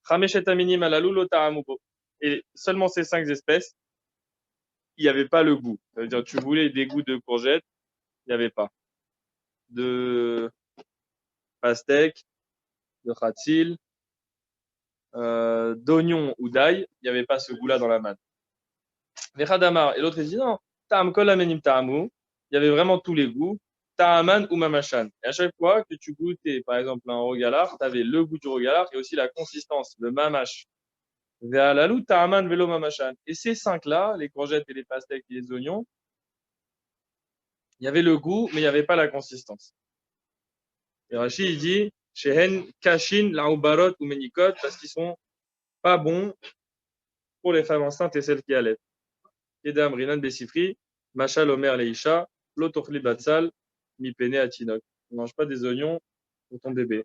Speaker 1: Chameshet aminim alalou lo ta'am ubo. Et seulement ces 5 espèces, il n'y avait pas le goût. Ça veut dire, tu voulais des goûts de courgettes, il n'y avait pas. De pastèques, de khatsil, d'oignon ou d'ail, il n'y avait pas ce goût-là dans la manne. Vechadamar, et l'autre il dit non, ta'am kol amenim ta'amu, il y avait vraiment tous les goûts, ta'aman ou mamachan. Et à chaque fois que tu goûtais, par exemple, un rogalard, tu avais le goût du rogalard et aussi la consistance, le mamash. Ve'alalou ta'aman velo mamachan. Et ces 5-là, les courgettes et les pastèques et les oignons, il y avait le goût, mais il n'y avait pas la consistance. Et Rachid, il dit, Shehen kashin la'ubarot ou menikot, parce qu'ils sont pas bons pour les femmes enceintes et celles qui allaitent. Kedam rinan besifri, machal omer leisha, lotochli batsal, mi pene atinok. Ne mange pas des oignons pour ton bébé.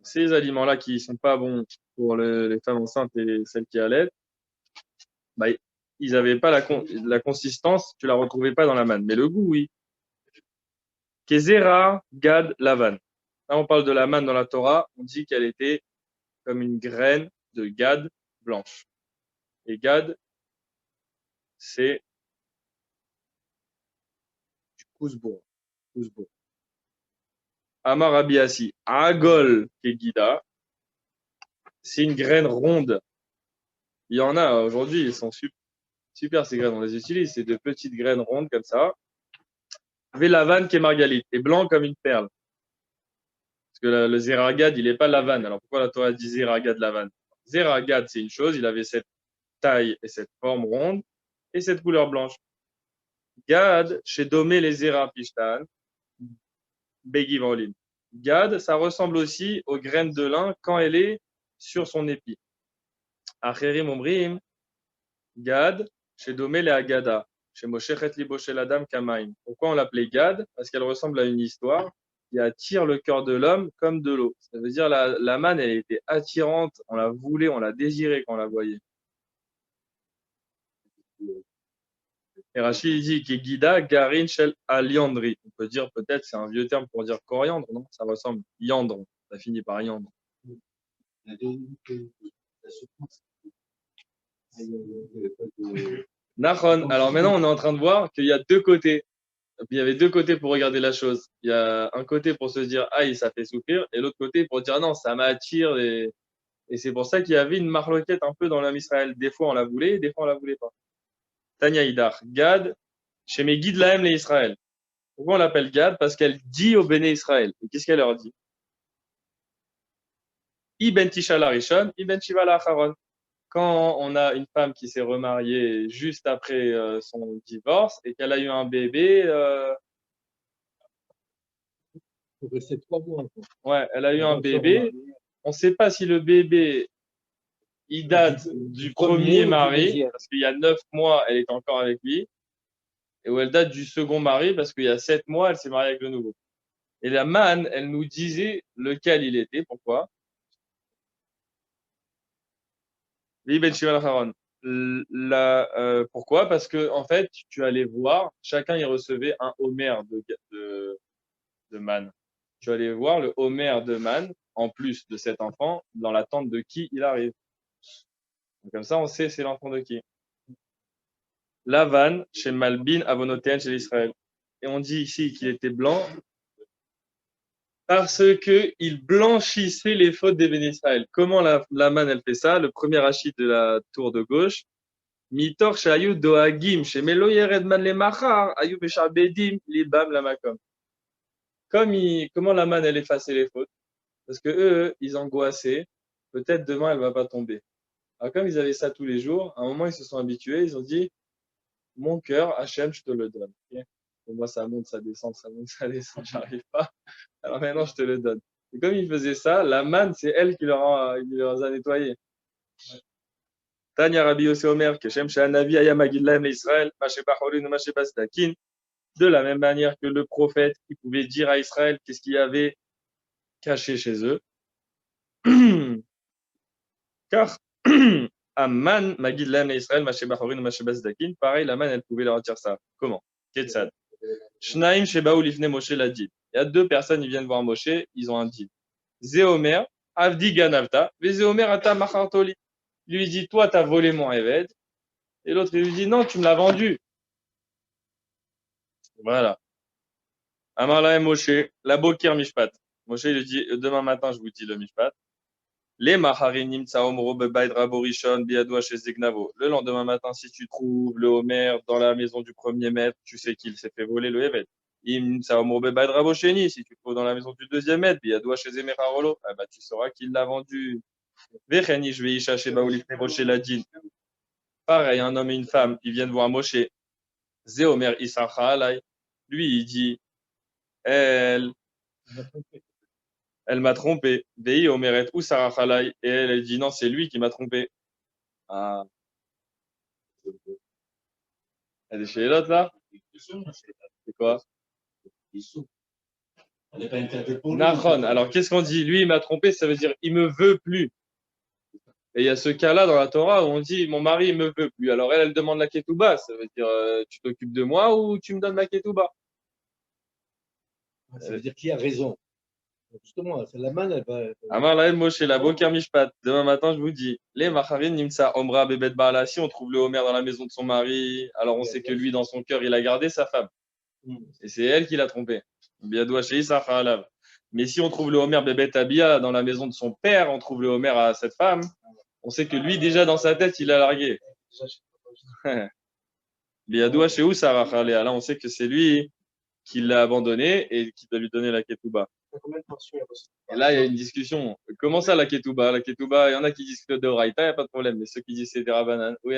Speaker 1: Ces aliments-là qui sont pas bons pour les femmes enceintes et celles qui allaitent, bah, ils n'avaient pas la consistance, tu la retrouvais pas dans la manne. Mais le goût, oui. Kezera, Gad, Lavan. Là, on parle de la manne dans la Torah, on dit qu'elle était comme une graine de Gad blanche. Et Gad, c'est du cousbourg. Amar Abiasi, Agol Kegida, c'est une graine ronde. Il y en a aujourd'hui, ils sont super ces graines, on les utilise, c'est de petites graines rondes comme ça. Vélavan qui est margalite, et blanc comme une perle. Parce que le zéragad, il n'est pas lavan. Alors pourquoi la Torah dit zéragad lavan? Zéragad, c'est une chose, il avait cette taille et cette forme ronde et cette couleur blanche. Gad, chez Domé les Zéra Pishtan, Begivrolin. Gad, ça ressemble aussi aux graines de lin quand elle est sur son épi. Acherim Omrim, Gad, chez Domé les Agada, chez Moshechet Liboshel Adam Kamaim. Pourquoi on l'appelait Gad? Parce qu'elle ressemble à une histoire qui attire le cœur de l'homme comme de l'eau. Ça veut dire la manne, elle était attirante, on la voulait, on la désirait quand on la voyait. Et Rachid dit que Guida, Garin, Shel, Aliandri. On peut dire peut-être, c'est un vieux terme pour dire coriandre, non? Ça ressemble. Yandre. Ça finit par yandre. Nachon. Alors maintenant, on est en train de voir qu'il y a 2 côtés. Il y avait 2 côtés pour regarder la chose. Il y a un côté pour se dire, aïe, ça fait souffrir, et l'autre côté pour dire, non, ça m'attire. Et c'est pour ça qu'il y avait une marloquette un peu dans l'homme Israël. Des fois, on la voulait, des fois, on la voulait pas. Tanya Idar. Gad, chez mes guides lahem les Israël. Pourquoi on l'appelle Gad? Parce qu'elle dit au Béné Israël. Et qu'est-ce qu'elle leur dit? Iben Tisha la Rishon, Iben Shiva la Acharon. Quand on a une femme qui s'est remariée juste après son divorce et qu'elle a eu un bébé,
Speaker 2: Faut rester 3 mois.
Speaker 1: ouais, elle a eu un bébé. On ne sait pas si le bébé il date du premier mari, parce qu'il y a 9 mois, elle est encore avec lui, et où elle date du second mari, parce qu'il y a 7 mois, elle s'est mariée avec le nouveau. Et la manne, elle nous disait lequel il était. Pourquoi? Pourquoi? Parce que en fait, tu allais voir, chacun y recevait un homer de manne. Tu allais voir le homer de manne, en plus de cet enfant, dans la tente de qui il arrive. Donc, comme ça, on sait c'est l'enfant de qui. Lavan, chez Malbin, Avonoten, chez l'Israël. Et on dit ici qu'il était blanc parce qu'il blanchissait les fautes des Béné Israël. Comment la manne, elle fait ça? Le premier rachid de la tour de gauche. Mitor shayu doagim, chez Melo yered man le machar, ayu beshar bedim, libam lamakom. Comment la manne, elle effaçait les fautes? Parce que eux, ils angoissaient. Peut-être demain, elle va pas tomber. Alors, comme ils avaient ça tous les jours, à un moment, ils se sont habitués. Ils ont dit, mon cœur, Hachem, je te le donne. Okay? Pour moi, ça monte, ça descend, ça monte, ça descend, j'arrive pas. Alors maintenant, je te le donne. Et comme ils faisaient ça, la manne, c'est elle qui leur a nettoyé. Tanya Rabbi Yossi Omer, Keshem Shanavi Ayam Agidlaim Israël, Mashe Bachorin, Mashe Basdakin, de la même manière que le prophète qui pouvait dire à Israël qu'est-ce qu'il y avait caché chez eux. Car Amman, Magid Lam Israël, Maché Bachorin, Maché Bazdakin, pareil, la man, elle pouvait leur dire ça. Comment? Ketsad. Shnaim Shebaou Lifne Moshe l'a dit. Il y a deux personnes, ils viennent voir Moshe, ils ont un deal. Zéomer, Avdi Ganavta, Zéomer Ata Machartoli. Il lui dit, toi, t'as volé mon Eved. Et l'autre, il lui dit, non, tu me l'as vendu. Voilà. Amar Lahem Moshe, la Bokir Mishpat. Moshe lui dit, demain matin, je vous dis le Mishpat. Les Maharinim Tsaomro Bebaid Raborishon Biadoua chez Zignavo. Le lendemain matin, si tu trouves le Homer dans la maison du premier maître, tu sais qu'il s'est fait voler le Evet. Im Tsaomro Bebaid Rabosheni, si tu trouves dans la maison du deuxième maître, Biadoua chez Zemerarolo, ah bah, tu sauras qu'il l'a vendu. Vecheni, je vais y chercher Baoulif Moshe Ladin. Pareil, un homme et une femme, ils viennent voir Moshe. Zéomer Issacha Alay. Lui, il dit, elle m'a trompé. Vei Omeret ou Sarah Khalai. Et elle dit non, c'est lui qui m'a trompé. Ah, elle est chez l'autre là? C'est quoi? Nahon. Alors qu'est-ce qu'on dit? Lui, il m'a trompé, ça veut dire il me veut plus. Et il y a ce cas-là dans la Torah où on dit mon mari, il me veut plus. Alors elle demande la ketouba. Ça veut dire tu t'occupes de moi ou tu me donnes la ketouba?
Speaker 2: Ça veut dire qui a raison. Justement, c'est la manne, elle va.
Speaker 1: Amar Lael Moshe, la Boker Mishpat. Demain matin, je vous dis, les Macharin Nimsa Omra Bebet Baala. Si on trouve le Homer dans la maison de son mari, alors on sait que lui, dans son cœur, il a gardé sa femme. Et c'est elle qui l'a trompé. Biadoua Shei Sacha Alav. Mais si on trouve le Homer Bebet Abia dans la maison de son père, on trouve le Homer à cette femme, on sait que lui, déjà dans sa tête, il a largué. Biadoua Shei Sacha Alav. Là, on sait que c'est lui qui l'a abandonné et qui doit lui donner la ketouba. Et là, il y a une discussion. Comment ça, la ketouba? La ketouba, il y en a qui disent que de Raïta, il n'y a pas de problème. Mais ceux qui disent c'est des rabanan, oui,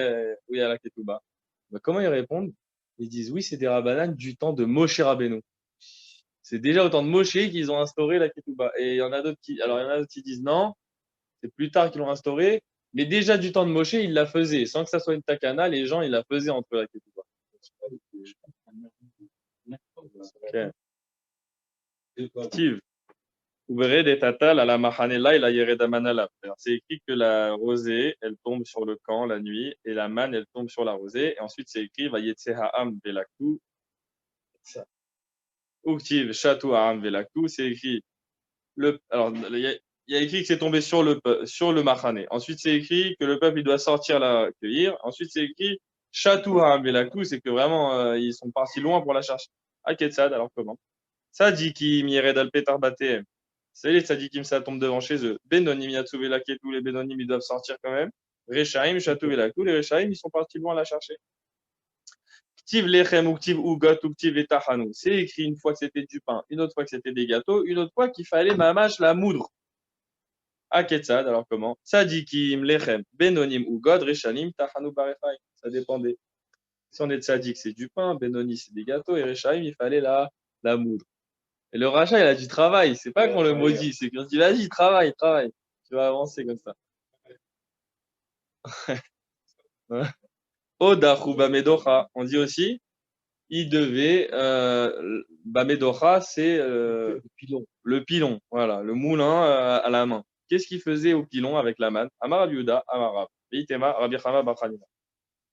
Speaker 1: il y a la ketouba. Ben, comment ils répondent? Ils disent oui, c'est des rabanan du temps de Moshe Rabbeinu. C'est déjà au temps de Moshe qu'ils ont instauré la ketouba. Et il y en a d'autres qui disent non, c'est plus tard qu'ils l'ont instauré. Mais déjà du temps de Moshe, ils la faisaient. Sans que ça soit une takana, les gens, ils la faisaient entre la ketouba. Okay. Steve. C'est écrit que la rosée, elle tombe sur le camp la nuit et la manne, elle tombe sur la rosée. Et ensuite, c'est écrit Uktiv Shatu Ha'am Velaktu. C'est écrit alors il y a écrit que c'est tombé sur le Mahane. Ensuite, c'est écrit que le peuple il doit sortir la cueillir. Ensuite, c'est écrit Shatu Ha'am Velaktu. C'est que vraiment ils sont partis loin pour la chercher. À Ketsad, alors comment? Sadiki Mired al Petar Batem. C'est les tzadikim, ça tombe devant chez eux. Benonim Yatsou Velaketou, les Benonim, ils doivent sortir quand même. Rechaim, Chatou Velaketou, les Rechaim, ils sont partis loin la chercher. Ktiv Lechem, Uktiv Ugot, Uktiv Etachanou. C'est écrit une fois que c'était du pain, une autre fois que c'était des gâteaux, une autre fois qu'il fallait mamash la moudre. À Ketsad, alors comment? Tzadikim, Lechem, Benonim, Ugot, Rechaim, Tachanou Barefai. Ça dépendait. Si on est tzadik, c'est du pain, Benoni, c'est des gâteaux, et Rechaim, il fallait la moudre. Et le rachat, il a du travail. C'est pas qu'on le maudit, c'est qu'on dit vas-y, travaille. Tu vas avancer comme ça. Odachou Bamedocha. On dit aussi, il devait. Bamedocha, c'est le pilon. Voilà, le moulin à la main. Qu'est-ce qu'il faisait au pilon avec la manne? Amar Yuda, Amarab. Veitema, Rabbi Chama Bachanina.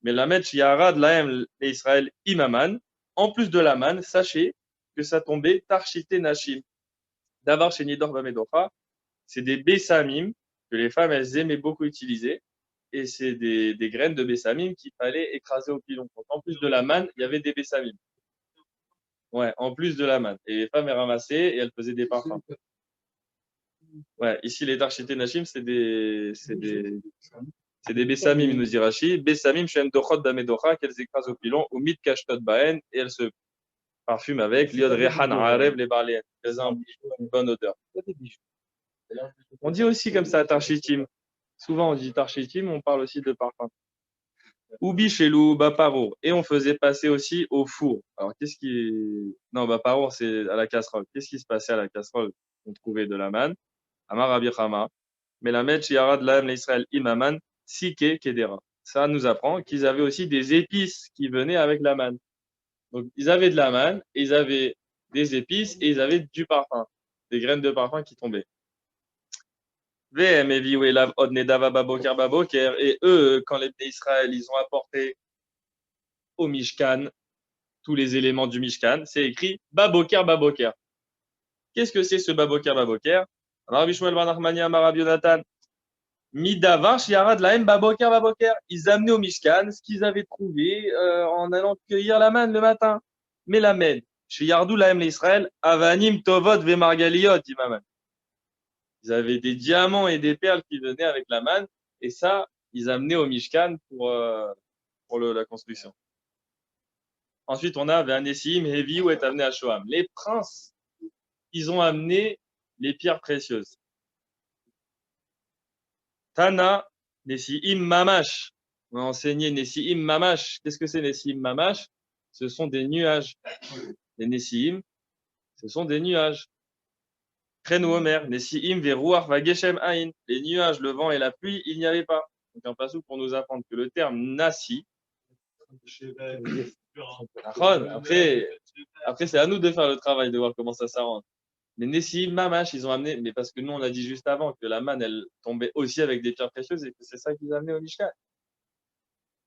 Speaker 1: Mais la metch Yarad Laem Israël Imaman. En plus de la manne, sachez que ça tombait Tarchite Nashim. D'abord, chez Nidor Bamedocha, c'est des bessamim que les femmes, elles aimaient beaucoup utiliser. Et c'est des graines de bessamim qu'il fallait écraser au pilon. Donc, en plus de la manne, il y avait des bessamim. Ouais, en plus de la manne. Et les femmes, elles ramassaient et elles faisaient des parfums. Ouais, ici, les Tarchite Nashim, c'est des bessamim, nous dit Rashi. Bessamim, shem dochot Bamedocha, qu'elles écrasent au pilon, ou mit kashtot baen, et elles se parfument avec l'iod rehan arev les barléen. Elles ont une bonne odeur. On dit aussi comme ça, tarchitim. Souvent, on dit tarchitim, on parle aussi de parfum. Ubi chelou, baparo. Et on faisait passer aussi au four. Alors, non, baparo, c'est à la casserole. Qu'est-ce qui se passait à la casserole? On trouvait de la manne. Amar Abichama. Mais la metch yarad laem l'Israël imaman, sike kedera. Ça nous apprend qu'ils avaient aussi des épices qui venaient avec la manne. Donc, ils avaient de la manne, et ils avaient des épices, et ils avaient du parfum, des graines de parfum qui tombaient. VM, Evi, Welav, Od, Nedava, Baboker, Baboker. Et eux, quand les Israël, ils ont apporté au Mishkan tous les éléments du Mishkan, c'est écrit Baboker, Baboker. Qu'est-ce que c'est ce Baboker, Baboker? Rabbi Shmuel Bar Nachmani Amar Rabbi Yonatan. Midavar, Shiarad, Lahem, Baboker, Baboker. Ils amenaient au Mishkan ce qu'ils avaient trouvé en allant cueillir la manne le matin. Mais la manne, chez Yardou, Lahem, l'Israël, Avanim, Tovot, Vemargaliot, dit Maman. Ils avaient des diamants et des perles qui venaient avec la manne, et ça, ils amenaient au Mishkan pour la construction. Ensuite, on a Vanessim, Hevi, ou est amené à Shoham. Les princes, ils ont amené les pierres précieuses. Tana, Nessiim Mamash. On a enseigné Nessiim Mamash. Qu'est-ce que c'est Nessiim Mamash? Ce sont des nuages. Les Nessiim, ce sont des nuages. Krenou Omer, Nessiim Verouach Vageshem Aïn. Les nuages, le vent et la pluie, il n'y avait pas. Donc un passage pour nous apprendre que le terme Nassi, après c'est à nous de faire le travail, de voir comment ça s'arrange. Mais Nessim, Mamash, ils ont amené, mais parce que nous on a dit juste avant que la manne elle tombait aussi avec des pierres précieuses et que c'est ça qu'ils amenaient au Mishkan.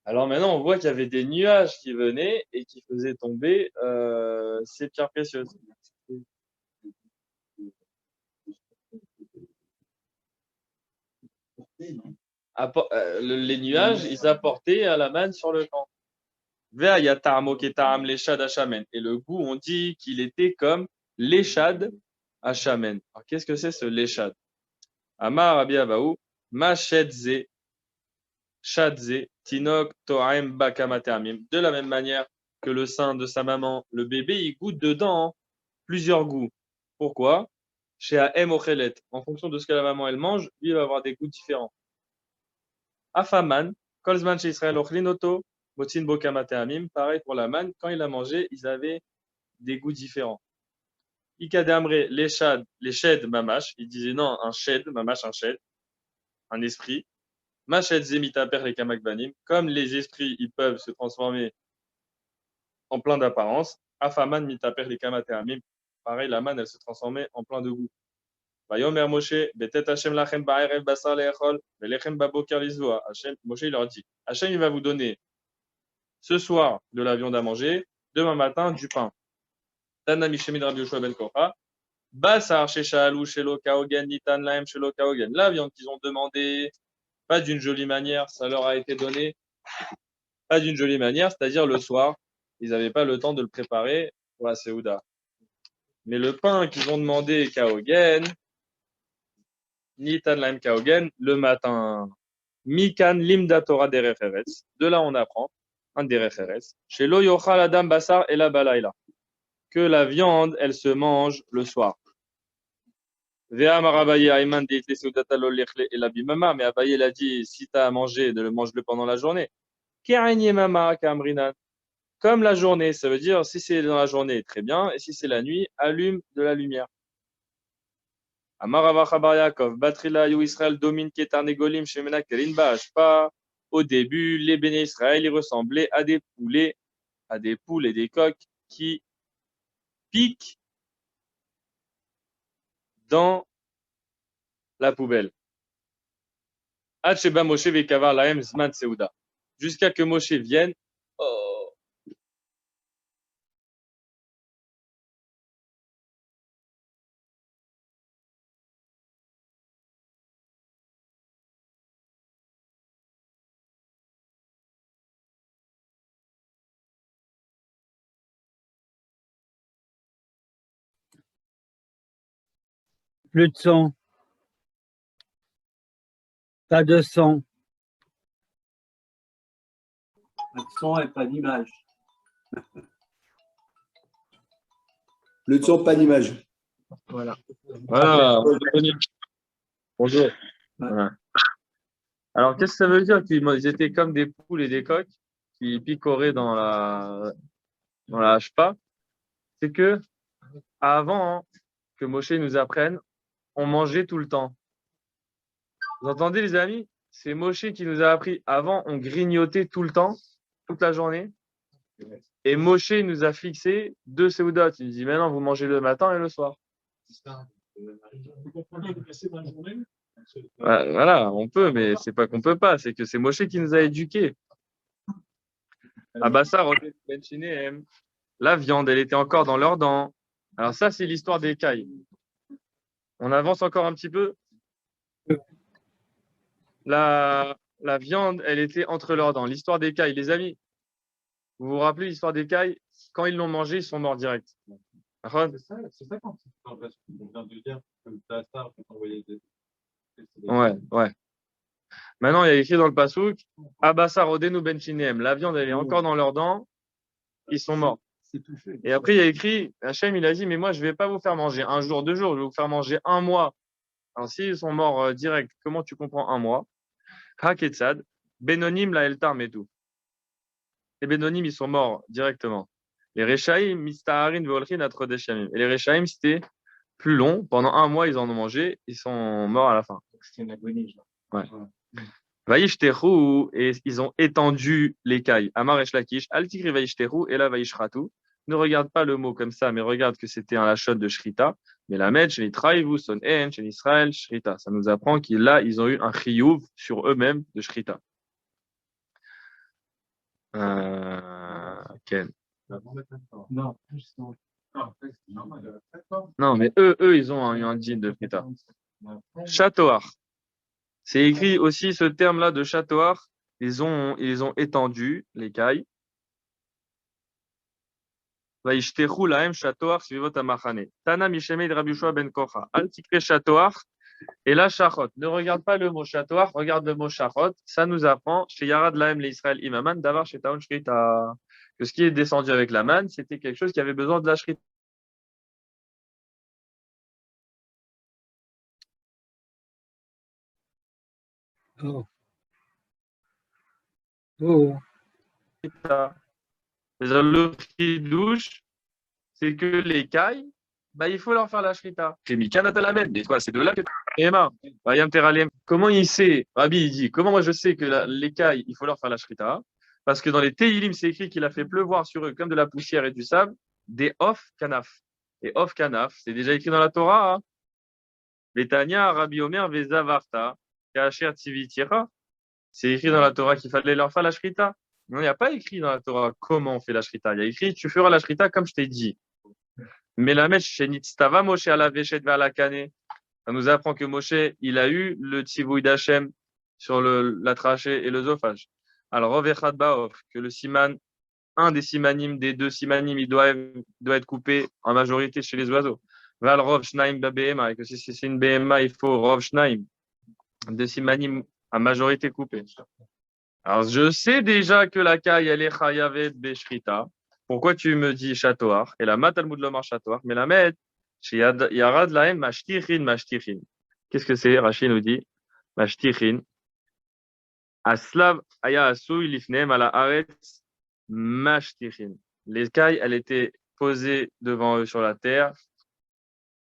Speaker 1: Alors maintenant on voit qu'il y avait des nuages qui venaient et qui faisaient tomber ces pierres précieuses. Les nuages, ils apportaient à la manne sur le camp. Et le goût, on dit qu'il était comme l'échad à Shamen. Alors, qu'est-ce que c'est ce l'échad? Amar Rabbi Abaou, ma shedze, shadze, tinok to'aim bakamateamim. De la même manière que le sein de sa maman, le bébé, il goûte dedans plusieurs goûts. Pourquoi? Chez Aem Ochelet, en fonction de ce que la maman elle mange, lui il va avoir des goûts différents. Afaman, kolzman chez Israël ochlinoto, motin bokamateamim, pareil pour la manne, quand il a mangé, ils avaient des goûts différents. Ikadamre, les shed mamash, il disait non, un shed, mamash, un shed, un esprit. Mashed zemitaper les kamakbanim, comme les esprits, ils peuvent se transformer en plein d'apparence. Afaman mitaper les kamateamim, pareil, la manne, elle se transformait en plein de goût. Vayomer Moshe, betet Hashem lachem ba'erev basar le'echol, ve'lechem baboker lizvoa. Moshe, il leur dit, Hashem, il va vous donner ce soir de la viande à manger, demain matin du pain. Tana Mishemid Rabbi Yoshua ben Kocha, Basar Sheshalou Shelo Kaogen, Nitan Laem Shelo Kaogen. La viande qu'ils ont demandé, pas d'une jolie manière, ça leur a été donné, pas d'une jolie manière, c'est-à-dire le soir, ils n'avaient pas le temps de le préparer pour la Seouda. Mais le pain qu'ils ont demandé Kaogen, Nitan Laem Kaogen, le matin. Mikan Limda Torah Derecheretz. De là, on apprend un Derecheretz. Chez Lo Yochal Adam Basar et la Balaïla. Que la viande, elle se mange le soir. Mais Abaye l'a dit, si tu as à manger, mange-le pendant la journée. Comme la journée, ça veut dire, si c'est dans la journée, très bien, et si c'est la nuit, allume de la lumière. Israël domine Ketarnegolim Shemena Kerinba Ashpa. Au début, les béné Israël, ils ressemblaient à des poulets, à des poules et des coqs qui piquent dans la poubelle. Jusqu'à que Moshe vienne. Oh.
Speaker 4: Plus de son. Pas de son.
Speaker 5: Pas de son et pas d'image.
Speaker 6: Le son, pas d'image.
Speaker 2: Voilà.
Speaker 1: Voilà. Bonjour. Ouais. Alors, qu'est-ce que ça veut dire qu'ils étaient comme des poules et des coqs qui picoraient dans la hachpa? C'est que avant que Moshe nous apprenne, on mangeait tout le temps. Vous entendez, les amis? C'est Moshe qui nous a appris. Avant, on grignotait tout le temps, toute la journée. Et Moshe nous a fixé 2 séoudotes. Il nous dit, maintenant, vous mangez le matin et le soir.
Speaker 3: Vous comprenez, vous passez dans la journée.
Speaker 1: Voilà, on peut, mais c'est pas qu'on peut pas, c'est que c'est Moshe qui nous a éduqués. Abassar, la viande, elle était encore dans leurs dents. Alors ça, c'est l'histoire des cailles. On avance encore un petit peu. La viande, elle était entre leurs dents. L'histoire des cailles, les amis. Vous vous rappelez l'histoire des cailles? Quand ils l'ont mangé, ils sont morts direct.
Speaker 3: C'est ça quand on vient de dire que le Tassar peut envoyer des.
Speaker 1: Ouais, ouais. Maintenant, il y a écrit dans le Passouk, Abassar Odenu Benchinem. La viande, elle est encore dans leurs dents. Ils sont morts. Et après, il y a écrit, Hachem, il a dit, mais moi, je ne vais pas vous faire manger un jour, 2 jours, je vais vous faire manger un mois. Alors, s'ils sont morts direct, comment tu comprends un mois? Haketsad, Benonim la Eltar Metou. Les Benonim, ils sont morts directement. Les Rechaim, Mistaharin, Veolchin, Atrodeshamim. Et les Rechaim, c'était plus long. Pendant un mois, ils en ont mangé. Ils sont morts à la fin.
Speaker 5: C'était une agonie.
Speaker 1: Ouais. Vaishterou, et ils ont étendu l'écaille. Amar et Shlakish, Altikri Vaishterou, et là Vaishratu. Ne regarde pas le mot comme ça, mais regarde que c'était un lachon de Shrita. Mais la Med, chez Nitraïvou, Son En, chez Israël, Shrita. Ça nous apprend qu'ils là, ils ont eu un chiyuv sur eux-mêmes de Shrita. Ken.
Speaker 5: Non,
Speaker 1: Non, mais eux, ils ont eu un dîne de Shrita. Chatoar. C'est écrit aussi ce terme-là de chatoar. Ils ont étendu l'écaille. Vaishterou lahem chatoar suivot amachane. Tana mishemed Rabbi Yoshua ben Kocha. Al tikre chatoar. Et là, shachot. Ne regarde pas le mot chatoar, regarde le mot shachot. Ça nous apprend chez Yarad lahem l'Israël imaman d'avar chez Taon Shrita. Que ce qui est descendu avec la manne, c'était quelque chose qui avait besoin de la shrita.
Speaker 4: Oh. Oh.
Speaker 1: Le chidouche, c'est que les cailles, il faut leur faire la shrita. C'est de là que Emma, comment il sait, Rabbi, il dit, comment moi je sais que les cailles, il faut leur faire la shrita? Parce que dans les Teilim, c'est écrit qu'il a fait pleuvoir sur eux comme de la poussière et du sable, des off kanaf. Et off kanaf, c'est déjà écrit dans la Torah. Betania, Rabbi Omer, Vezavarta, Kacher Tivitira. C'est écrit dans la Torah qu'il fallait leur faire la shrita. Non, il n'y a pas écrit dans la Torah comment on fait la shrita. Il y a écrit, tu feras la shrita comme je t'ai dit. Mais la mèche chez Nitztava, Moshe à la véchet vers la canne. Ça nous apprend que Moshe, il a eu le tzivouï d'Hachem sur la trachée et l'œsophage. Alors, Ovechad Baof, que le siman, un des simanim, des 2 simanim, il doit être coupé en majorité chez les oiseaux. Val Rov Shnaim Babehema, et que si c'est une Behema, il faut Rov Shnaim, 2 simanim à majorité coupée. Alors, je sais déjà que la caille, elle est chayavet beshrita. Pourquoi tu me dis chatoar? Et la mat Talmud lomar chatoar. Mais la met, chez Yarad lahem mashtichin. Qu'est-ce que c'est? Rachid nous dit mashtichin. Aslav aya asui lifnem ala aretz mashtichin. Les cailles, elles étaient posées devant eux sur la terre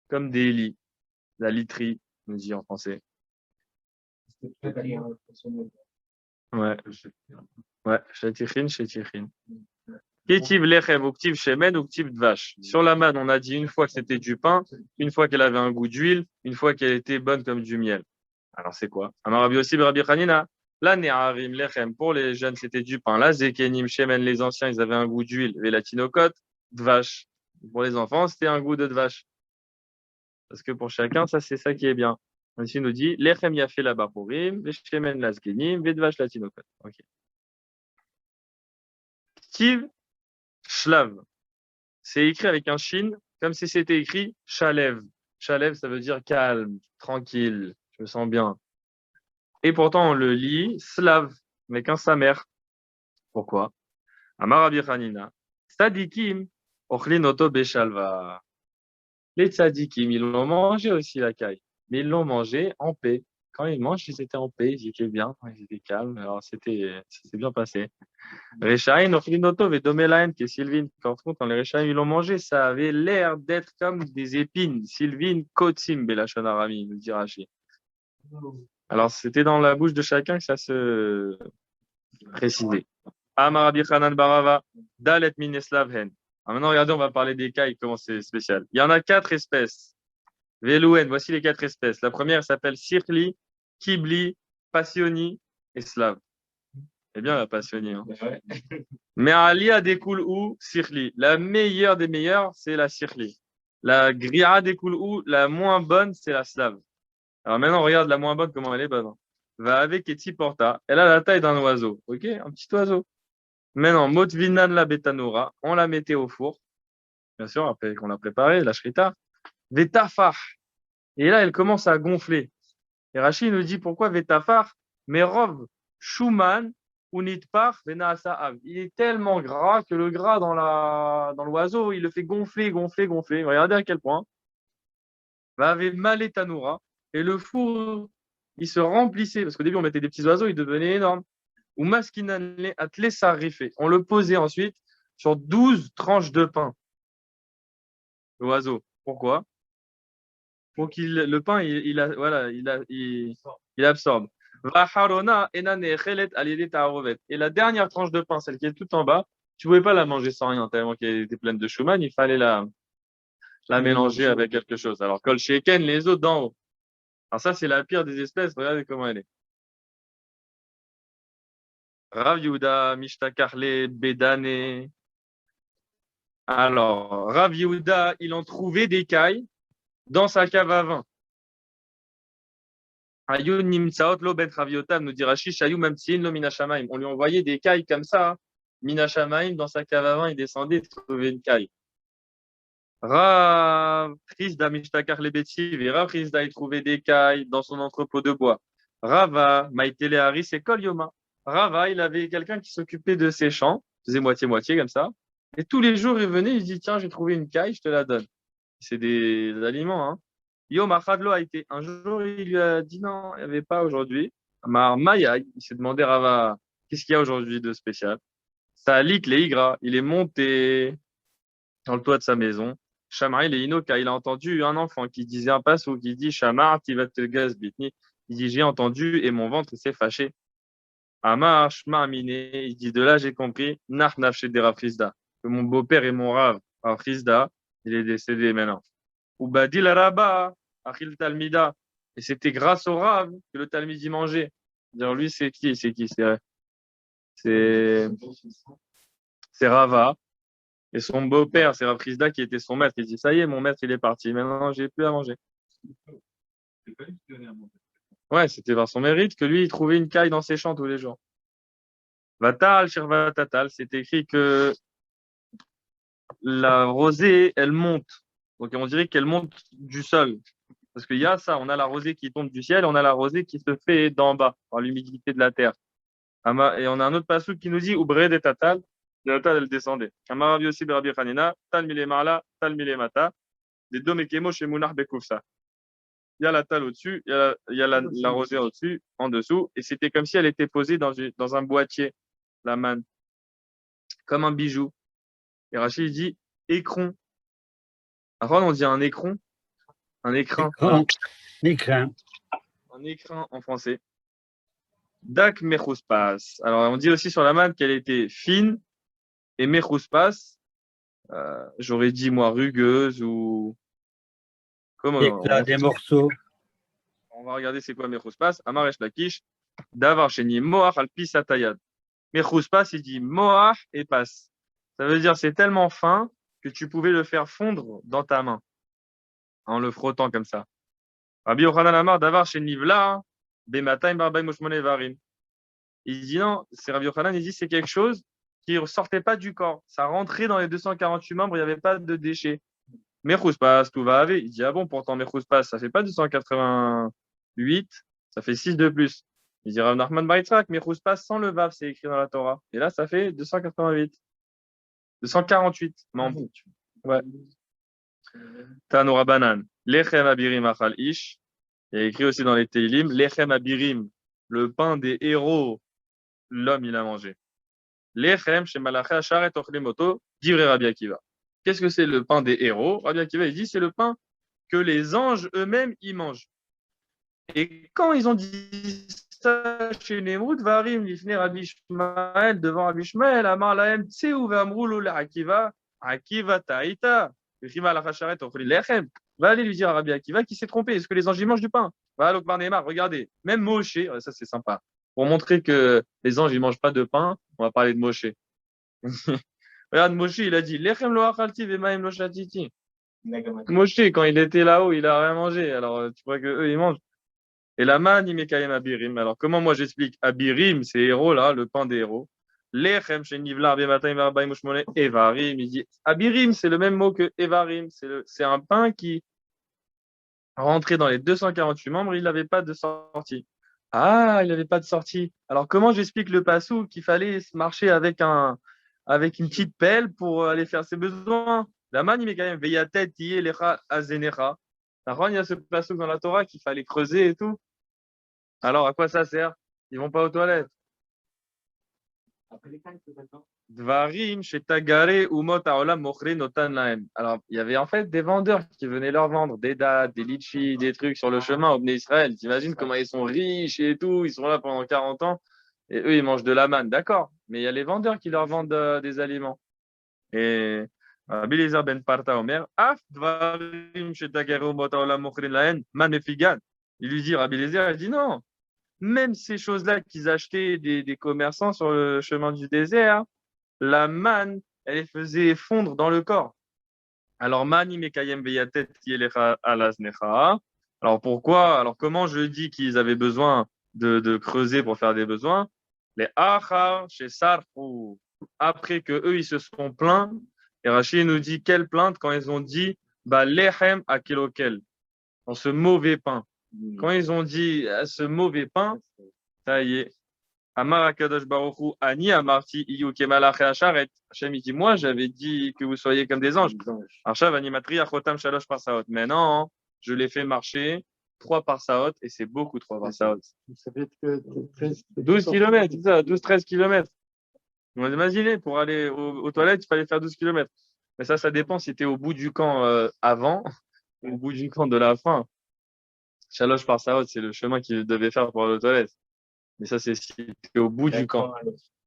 Speaker 1: comme des lits. La literie, on dit en français. Ouais. Ouais, shetichin. Ketiv lechem ou ktiv shemen ou ktiv dvash. Sur la manne, on a dit une fois que c'était du pain, une fois qu'elle avait un goût d'huile, une fois qu'elle était bonne comme du miel. Alors c'est quoi? Amar Rabbi Yossi Rabbi Chanina. La ne'arim lechem, pour les jeunes, c'était du pain. La zekenim shemen, les anciens, ils avaient un goût d'huile. Et la tinokot, dvash. Pour les enfants, c'était un goût de dvash. Parce que pour chacun, ça, c'est ça qui est bien. Ici, il nous dit, lechem yafé la bapurim, veshemen la zkenim, vedvash la tinokot. Ok. Ktiv Shlav. C'est écrit avec un shin, comme si c'était écrit Shalev. Shalev, ça veut dire calme, tranquille, je me sens bien. Et pourtant, on le lit Slav, avec un samer. Pourquoi? Amar Rabbi Chanina. Tzadikim, ochlin oto beshalva. Les tzadikim, ils l'ont mangé aussi la caille, mais ils l'ont mangé en paix. Quand ils mangent, ils étaient en paix, ils étaient bien, ils étaient calmes, alors ça s'est bien passé. Rechaim, Ochlinoto, Vedomelaen, qui est Sylvine. Par contre, quand les Rechaim, ils l'ont mangé, ça avait l'air d'être comme des épines. Sylvine, Kotsim, Belachon Arami, nous dit Rachid. Alors, c'était dans la bouche de chacun que ça se précisait. Amar Rabbi Hanan Barava, Dalet Mineslavhen. Maintenant, regardez, on va parler des cailles, comment c'est spécial. Il y en a 4 espèces. Velouen, voici les 4 espèces. La première s'appelle Sirli, Kibli, Passioni et Slav. C'est bien la Passioni. Hein.
Speaker 3: Ouais.
Speaker 1: Mais Alia découle où Sirli. La meilleure des meilleures, c'est la Sirli. La Gria découle où la moins bonne, c'est la Slav. Alors maintenant, regarde la moins bonne, comment elle est bonne. Va avec Eti Porta. Elle a la taille d'un oiseau. Ok, un petit oiseau. Maintenant, Motvinan la Betanora, on la mettait au four. Bien sûr, après qu'on l'a préparée, la shrita. Vetafar. Et là, elle commence à gonfler. Et Rachid nous dit pourquoi Vetafar, mais Rov, Schumann, Unitpar, Venaasahav. Il est tellement gras que le gras dans l'oiseau, il le fait gonfler, gonfler, gonfler. Regardez à quel point. Va avec Malé Tanoura. Et le four, il se remplissait. Parce qu'au début, on mettait des petits oiseaux, il devenait énorme. Ou Maskinan Atlé Sarifé. On le posait ensuite sur 12 tranches de pain. L'oiseau. Pourquoi? Pour qu'il le pain, il absorbe. Et la dernière tranche de pain, celle qui est tout en bas, tu ne pouvais pas la manger sans rien, tellement qu'elle était pleine de Schumann, il fallait la mélanger avec quelque chose. Alors, Kol Sheken, les autres d'en haut. Alors ça, c'est la pire des espèces, regardez comment elle est. Rav Yehuda, Mishtakarle, Bedane. Alors, Rav Yehuda, il en trouvait des cailles dans sa cave à vin. Ayun Nimtsaot lo ben Raviotam, nous dit Rashi, Ayun Mamtsin lo Minashamaim. On lui envoyait des cailles comme ça. Minashamaim, dans sa cave à vin, il descendait, il trouvait une caille. Rav Chizda Mishtakar Lebetiv, et Rav Chizda, il trouvait des cailles dans son entrepôt de bois. Rava, Maïtele Haris et Kol Yoma. Rava, il avait quelqu'un qui s'occupait de ses champs, faisait moitié-moitié comme ça. Et tous les jours, il venait, il dit tiens, j'ai trouvé une caille, je te la donne. C'est des aliments, hein. Yom Achadlo a été. Un jour, il lui a dit non, il n'y avait pas aujourd'hui. Maya, il s'est demandé Rava, qu'est-ce qu'il y a aujourd'hui de spécial? Salik, les Igra, il est monté dans le toit de sa maison. Shamar, il est Inoka, il a entendu un enfant qui disait un passe ou qui dit Shamar, tivat gaz bitni. Il dit j'ai entendu et mon ventre s'est fâché. Amar, Shma'amine, il dit de là j'ai compris, Nach Nafshe de Rafrizda, que mon beau-père et mon Rav, Rafrizda, il est décédé maintenant. Ou Badil Rabba, Achil Talmida. Et c'était grâce au Rav que le Talmid y mangeait. Dire lui, c'est qui? C'est Rava. Et son beau-père, c'est Rav Chizda qui était son maître. Il dit ça y est, mon maître, il est parti. Maintenant, j'ai plus à manger.
Speaker 3: C'est pas lui qui donnait à manger.
Speaker 1: Ouais, c'était par son mérite que lui, il trouvait une caille dans ses champs tous les jours. Vatal, Shirvatatal, c'est écrit que la rosée, elle monte. Donc, on dirait qu'elle monte du sol. Parce qu'il y a ça, on a la rosée qui tombe du ciel, on a la rosée qui se fait d'en bas, par l'humidité de la terre. Et on a un autre passage qui nous dit, Oubre de Tatal, de Tatal, elle descendait. Amarabi aussi, Berabi Hanina, Tal Mile Marla, Tal Mile Mata, des Domekemo chez Mounar Bekoufsa. Il y a la talle au-dessus, il y a la rosée au-dessus, en dessous, et c'était comme si elle était posée dans un boîtier, la manne, comme un bijou. Et Rachid dit, écron. Avant, on dit un écron, un écrin.
Speaker 4: L'écran.
Speaker 1: Un écrin en français. Dak Mechouspas. Alors, on dit aussi sur la manne qu'elle était fine et Mechouspas, j'aurais dit moi rugueuse ou. Comment
Speaker 4: Éclat des morceaux.
Speaker 1: On va regarder c'est quoi Mechouspas. Amaresh Lakish, Davar Sheni Moach al Pisatayad. Mechouspas, il dit Moach et passe. Ça veut dire c'est tellement fin que tu pouvais le faire fondre dans ta main en le frottant comme ça. Rabbi Yochanan Amar Davar Sheni Vla. Bematim Barbaim Moshmone Varim. Il dit non, c'est Rabbi Yochanan, il dit c'est quelque chose qui ne sortait pas du corps. Ça rentrait dans les 248 membres, il n'y avait pas de déchets. Mechouspas, tout va avec. Il dit ah bon, pourtant Mechouspas, ça ne fait pas 288, ça fait 6 de plus. Il dit Rav Nachman bar Yitzhak, Mechouspas sans le Vav, c'est écrit dans la Torah. Et là, ça fait 288. 248 membres. Ouais. Tanoura Banan. Lechem Abirim Achal Ish. Il y a écrit aussi dans les Teilim, Lechem Abirim, le pain des héros, l'homme il a mangé. Lechem chez Malaché Acharet Ochlimoto, divrei Rabbi Akiva. Qu'est-ce que c'est le pain des héros? Rabbi Akiva il dit c'est le pain que les anges eux-mêmes y mangent. Et quand ils ont dit ça chez Nemrut, Varim, l'ifne Rabbi Ishmael, devant Rabbi Ishmael, Amar Lahem, Tseu, Vamrou, la Akiva, Akiva Taïta, Rima la Chacharet, Ochli Lechem. Va aller lui dire à Rabbi Akiva qui s'est trompé. Est-ce que les anges ils mangent du pain? Va alors Neymar, regardez. Même Moshe, ça c'est sympa. Pour montrer que les anges ils mangent pas de pain, on va parler de Moshe. Regarde, Moshe, il a dit Lechem lo achalti vemaim lo shatiti. Moshe, quand il était là-haut, il a rien mangé. Alors, tu vois que eux, ils mangent. Et la man, il m'écaille abirim. Alors, comment moi j'explique? Abirim, c'est héros, là, le pain des héros. Lechem, chez Nivlar, Bematim, Varbaim, Ushmone, Evarim. Il dit abirim, c'est le même mot que Evarim. C'est un pain qui rentrait dans les 248 membres, il n'avait pas de sortie. Ah, il n'avait pas de sortie. Alors, comment j'explique le passou qu'il fallait marcher avec une petite pelle pour aller faire ses besoins? La man, il met quand même veyatet, lecha, azenecha. Il y a ce passou dans la Torah qu'il fallait creuser et tout. Alors, à quoi ça sert? Ils vont pas aux toilettes. Dvarim, Shetagare, Umot, Aolam, Mochre, Notan, Laem. Alors, il y avait en fait des vendeurs qui venaient leur vendre des dattes, des litchis, des trucs sur le chemin au Bnei Israël. T'imagines comment ils sont riches et tout, ils sont là pendant 40 ans et eux, ils mangent de la manne, d'accord. Mais il y a les vendeurs qui leur vendent des aliments. Et Rabbi Eliezer ben Parta Omer, Af Dvarim, Shetagare, Umot, Aolam, Mochre, Laem, Man Mefigan. Il lui dit, Rabbi Eliezer, il dit non. Même ces choses-là qu'ils achetaient des commerçants sur le chemin du désert, la manne, elle les faisait fondre dans le corps. Alors, mani mekayem veyatet yelecha alaznecha. Alors, pourquoi? Alors, comment je dis qu'ils avaient besoin de creuser pour faire des besoins? Les achar chez sarfou. Après que eux, ils se sont plaints, et Rachid nous dit quelle plainte quand ils ont dit, bah, lechem akelokel, dans ce mauvais pain. Quand ils ont dit ce mauvais pain, ça y est. Amar Akadosh Baruch Hu, Ani Amarti Iyu Kemalach Asharet. Hachem il dit, moi j'avais dit que vous soyez comme des anges. Arshav Animatri Achotam Shalosh Parsaot. Mais non, je les fais marcher 3 parsaot et c'est beaucoup 3 parsaot.
Speaker 2: Ça fait que
Speaker 1: 12 km, c'est ça, 12-13 km. Vous imaginez, pour aller aux toilettes, il fallait faire 12 km. Mais ça dépend si tu es au bout du camp avant ou au bout du camp de la fin. Shalosh Parsaot, c'est le chemin qu'il devait faire pour aller aux toilettes. Mais ça, c'est si tu es au bout du camp.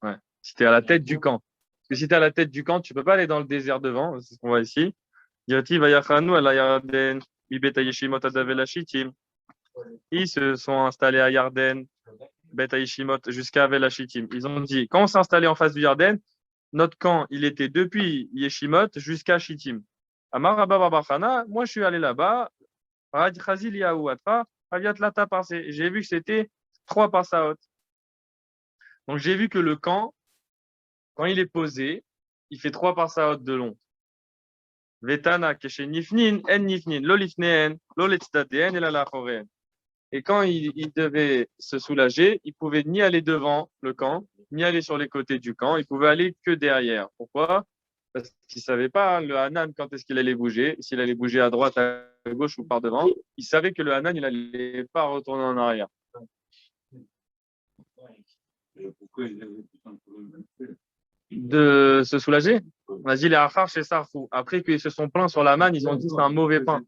Speaker 1: Ouais. Si tu es à la tête du camp. Parce que si tu es à la tête du camp, tu ne peux pas aller dans le désert devant. C'est ce qu'on voit ici. Ils se sont installés à Yarden, Bet Aishimot, jusqu'à Velachitim. Ils ont dit, quand on s'est installé en face du Yarden, notre camp, il était depuis Yeshimot jusqu'à Shittim. Amar Rabba Barbachana, moi je suis allé là-bas. J'ai vu que c'était 3 passaot. Donc j'ai vu que le camp, quand il est posé, il fait 3 passaot de long. Vetana keshe nifnin, en nifnin, lo lifneen, lo letzdateen et la lachoren. Et quand il devait se soulager, il pouvait ni aller devant le camp, ni aller sur les côtés du camp. Il pouvait aller que derrière. Pourquoi? Parce qu'il ne savait pas, le Hanan, quand est-ce qu'il allait bouger, s'il allait bouger à droite, à gauche ou par devant. Il savait que le Hanan, il n'allait pas retourner en arrière. De se soulager? Vas-y, les Achar chez Sarfou. Après qu'ils se sont plaints sur la manne, ils ont dit c'est un mauvais pain.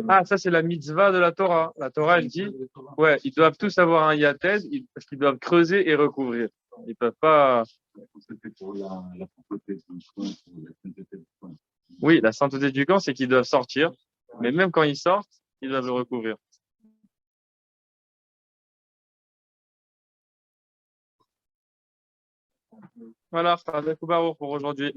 Speaker 1: Ah, ça, c'est la mitzvah de la Torah. La Torah, elle dit, ouais, ils doivent tous avoir un yated parce qu'ils doivent creuser et recouvrir. Ils peuvent pas. Oui, la sainteté du camp, c'est qu'ils doivent sortir. Mais même quand ils sortent, ils doivent le recouvrir. Voilà, pour aujourd'hui.